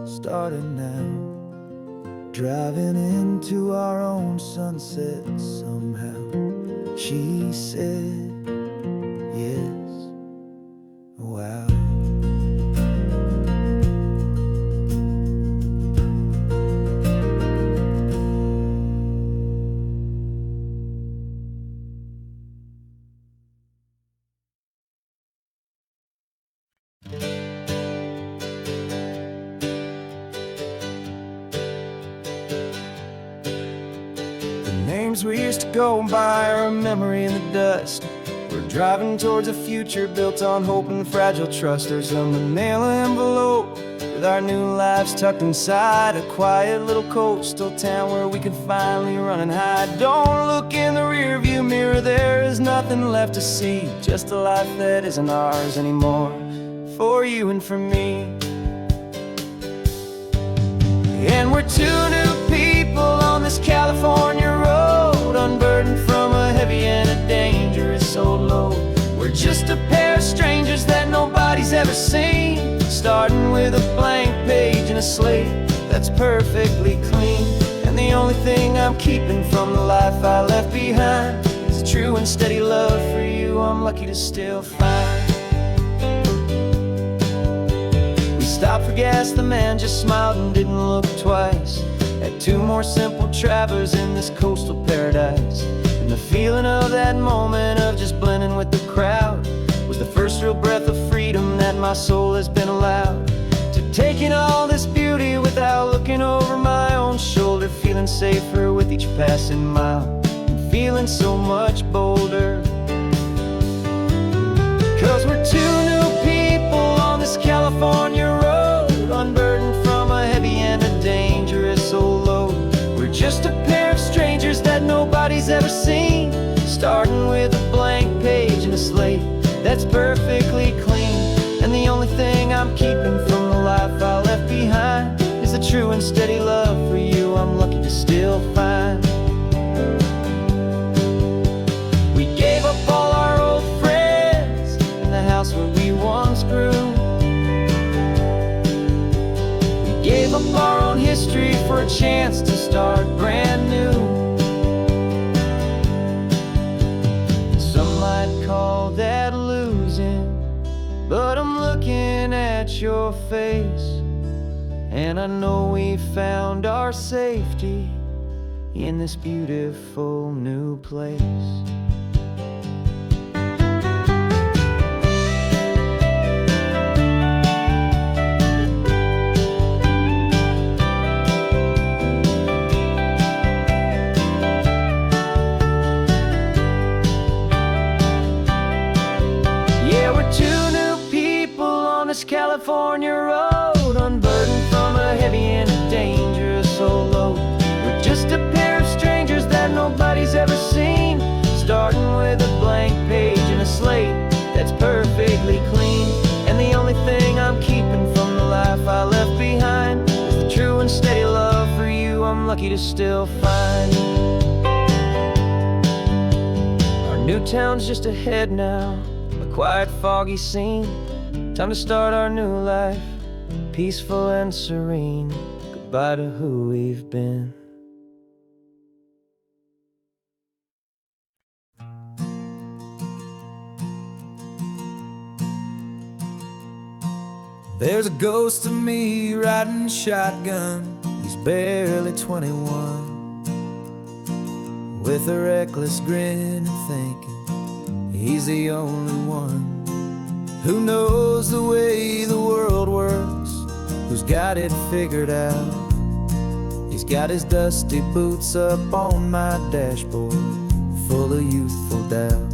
Starting now, driving into our own sunset somehow. She said yes, wow. Names we used to go by are a memory in the dust. We're driving towards a future built on hope and fragile trust. There's a manila envelope with our new lives tucked inside, a quiet little coastal town where we could finally run and hide. Don't look in the rearview mirror, there is nothing left to see, just a life that isn't ours anymore, for you and for me. And we're two new people on this California road, unburdened from a heavy and a dangerous old load. We're just a pair of strangers that nobody's ever seen, starting with a blank page and a slate that's perfectly clean. And the only thing I'm keeping from the life I left behind is a true and steady love for you I'm lucky to still find. Stopped for gas, the man just smiled and didn't look twice. Had two more simple travelers in this coastal paradise, and the feeling of that moment of just blending with the crowd was the first real breath of freedom that my soul has been allowed to taking all this beauty without looking over my own shoulder, feeling safer with each passing mile, and feeling so much bolder. 'Cause we're two new people on this California road, unburdened from a heavy and a dangerous old load. We're just a pair of strangers that nobody's ever seen, starting with a blank page and a slate that's perfectly clean. And the only thing I'm keeping from the life I left behind is the true and steady love for you I'm lucky to still find. We gave up all our old friends in the house where we once grew. We gave up our own history for a chance to start brand new. Some might call that losing, but I'm looking at your face, and I know we found our safety in this beautiful new place. Yeah, we're two new people on this California road, unburdened from a heavy and a dangerous old load. We're just a pair of strangers that nobody's ever seen, starting with a blank page and a slate that's perfectly clean. And the only thing I'm keeping from the life I left behind is the true and steady love for you I'm lucky to still find. Our new town's just ahead now, a quiet, foggy scene. Time to start our new life, peaceful and serene. Goodbye to who we've been. There's a ghost of me riding shotgun. He's barely 21, with a reckless grin and thinking he's the only one who knows the way the world works, who's got it figured out. He's got his dusty boots up on my dashboard, full of youthful doubt.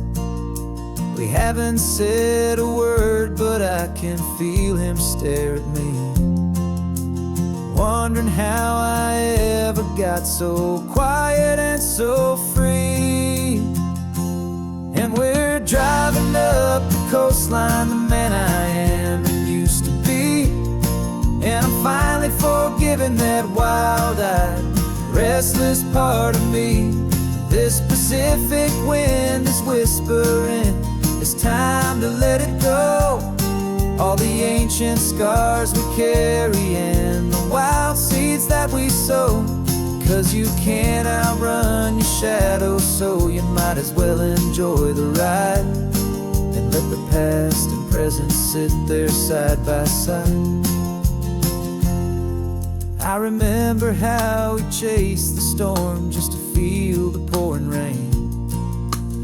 We haven't said a word, but I can feel him stare at me, wondering how I ever got so quiet and so free. And we're driving up the coastline, the man I am and used to be. And I'm finally forgiving that wild-eyed, restless part of me. This Pacific wind is whispering, it's time to let it go. All the ancient scars we carry and the wild seeds that we sow. 'Cause you can't outrun your shadow, so you might as well enjoy the ride, and let the past and present sit there side by side. I remember how we chased the storm just to feel the pouring rain,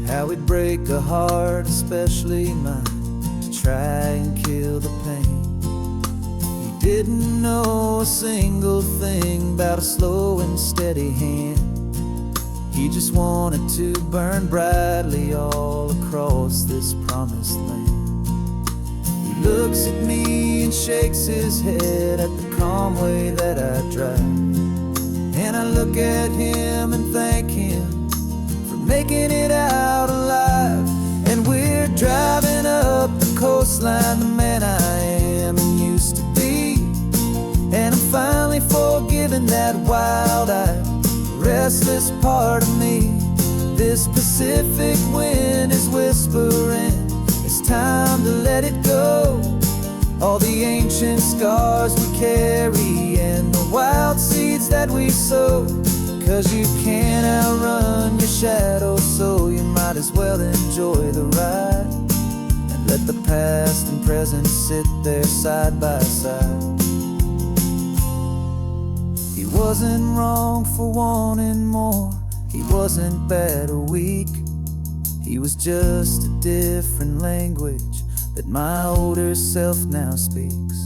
how we'd break a heart, especially mine, to try and kill the pain. We didn't know a single thing about a slow and steady hand. He just wanted to burn brightly all across this promised land. He looks at me and shakes his head at the calm way that I drive, and I look at him and thank him for making it out alive. And we're driving up the coastline, the man I am and used to be. And I'm finally forgiving that wild-eyed, restless part of me. This Pacific wind is whispering, it's time to let it go. All the ancient scars we carry and the wild seeds that we sow. 'Cause you can't outrun your shadow, so you might as well enjoy the ride, and let the past and present sit there side by side. He wasn't wrong for wanting more, he wasn't bad or weak. He was just a different language that my older self now speaks.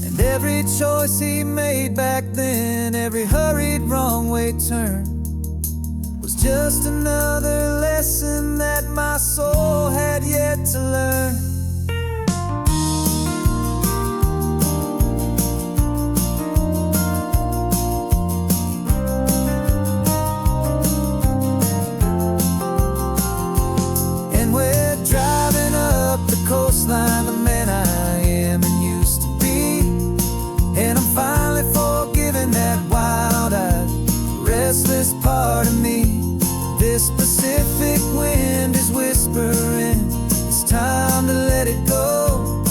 And Every choice he made back then, every hurried wrong way turn, was just another lesson that my soul had yet to learn. And we're driving up the coastline, the man I am and used to be, and I'm finally forgiving that wild-eyed, restless part of me. This Pacific wind is whispering, it's time to let it go.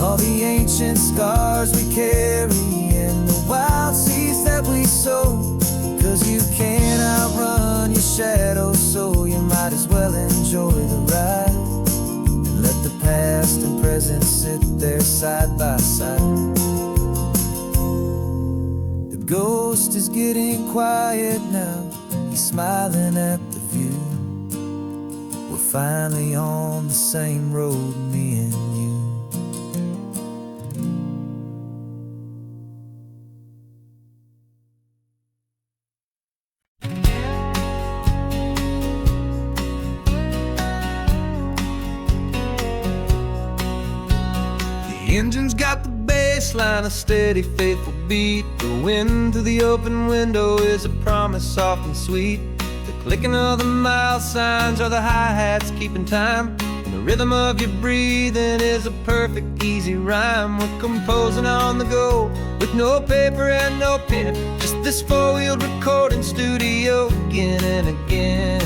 All the ancient scars we carry and the wild seeds that we sow. 'Cause you can't outrun your shadow, so you might as well enjoy the ride, and let the past and present sit there side by side. The ghost is getting quiet now, he's smiling at the view. We're finally on the same road, me and you. The engine's got the bass line, a steady, faithful beat. The wind through the open window is a promise soft and sweet. The clicking of the mile signs are the hi-hats keeping time, and the rhythm of your breathing is a perfect, easy rhyme. We're composing on the go with no paper and no pen, just this four-wheeled recording studio again and again.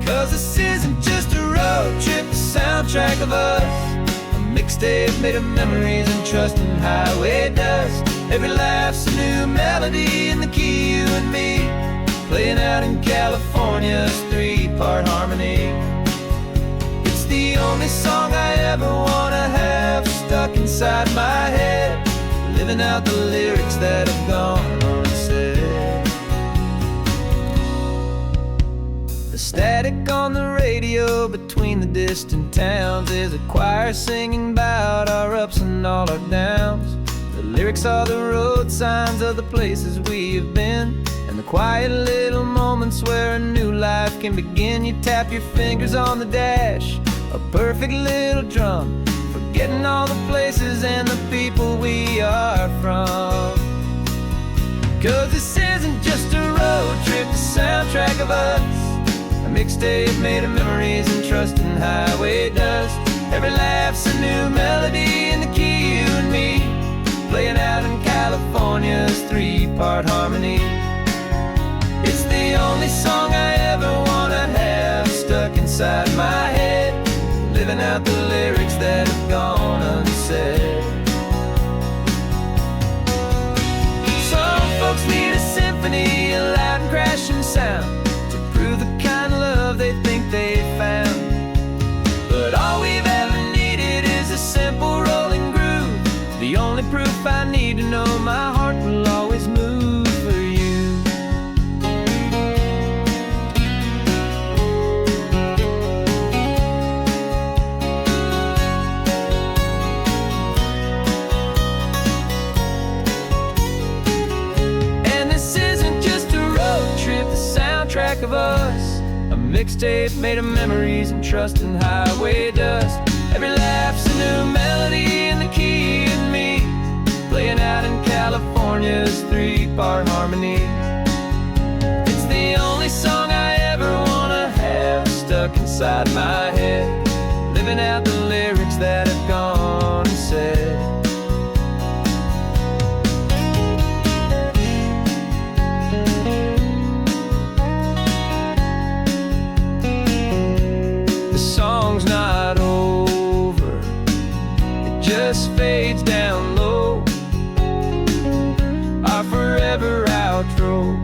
'Cause this isn't just a road trip, the soundtrack of us, mixtape made of memories and trust in highway dust. Every laugh's a new melody in the key, you and me, playing out in California's three-part harmony. It's the only song I ever wanna have stuck inside my head, living out the lyrics that have gone unsaid. The static on the radio between the distant towns is a choir singing about our ups and all our downs. The lyrics are the road signs of the places we have been, and the quiet little moments where a new life can begin. You tap your fingers on the dash, a perfect little drum, forgetting all the places and the people we are from. 'Cause this isn't just a road trip, the soundtrack of us, a mixtape made of memories and trust in highway dust. Every laugh's a new melody in the key, you and me, playing out in California's three-part harmony. It's the only song I ever wanna have stuck inside my head, living out the lyrics that have gone unsaid. Some folks need a symphony, a loud and crashing sound, to prove the kind of love they think they found. But all we've ever needed is a simple rolling groove, the only proof I need to know my heart will always move for you. And this isn't just a road trip, the soundtrack of us, a mixtape made of memories and trust in highway dust. Every laugh's a new melody in the key, and me, playing out in California's three-part harmony. It's the only song I ever wanna have stuck inside my head, living out the lyrics that have gone unsaid. Song's not over, it just fades down low, our forever outro.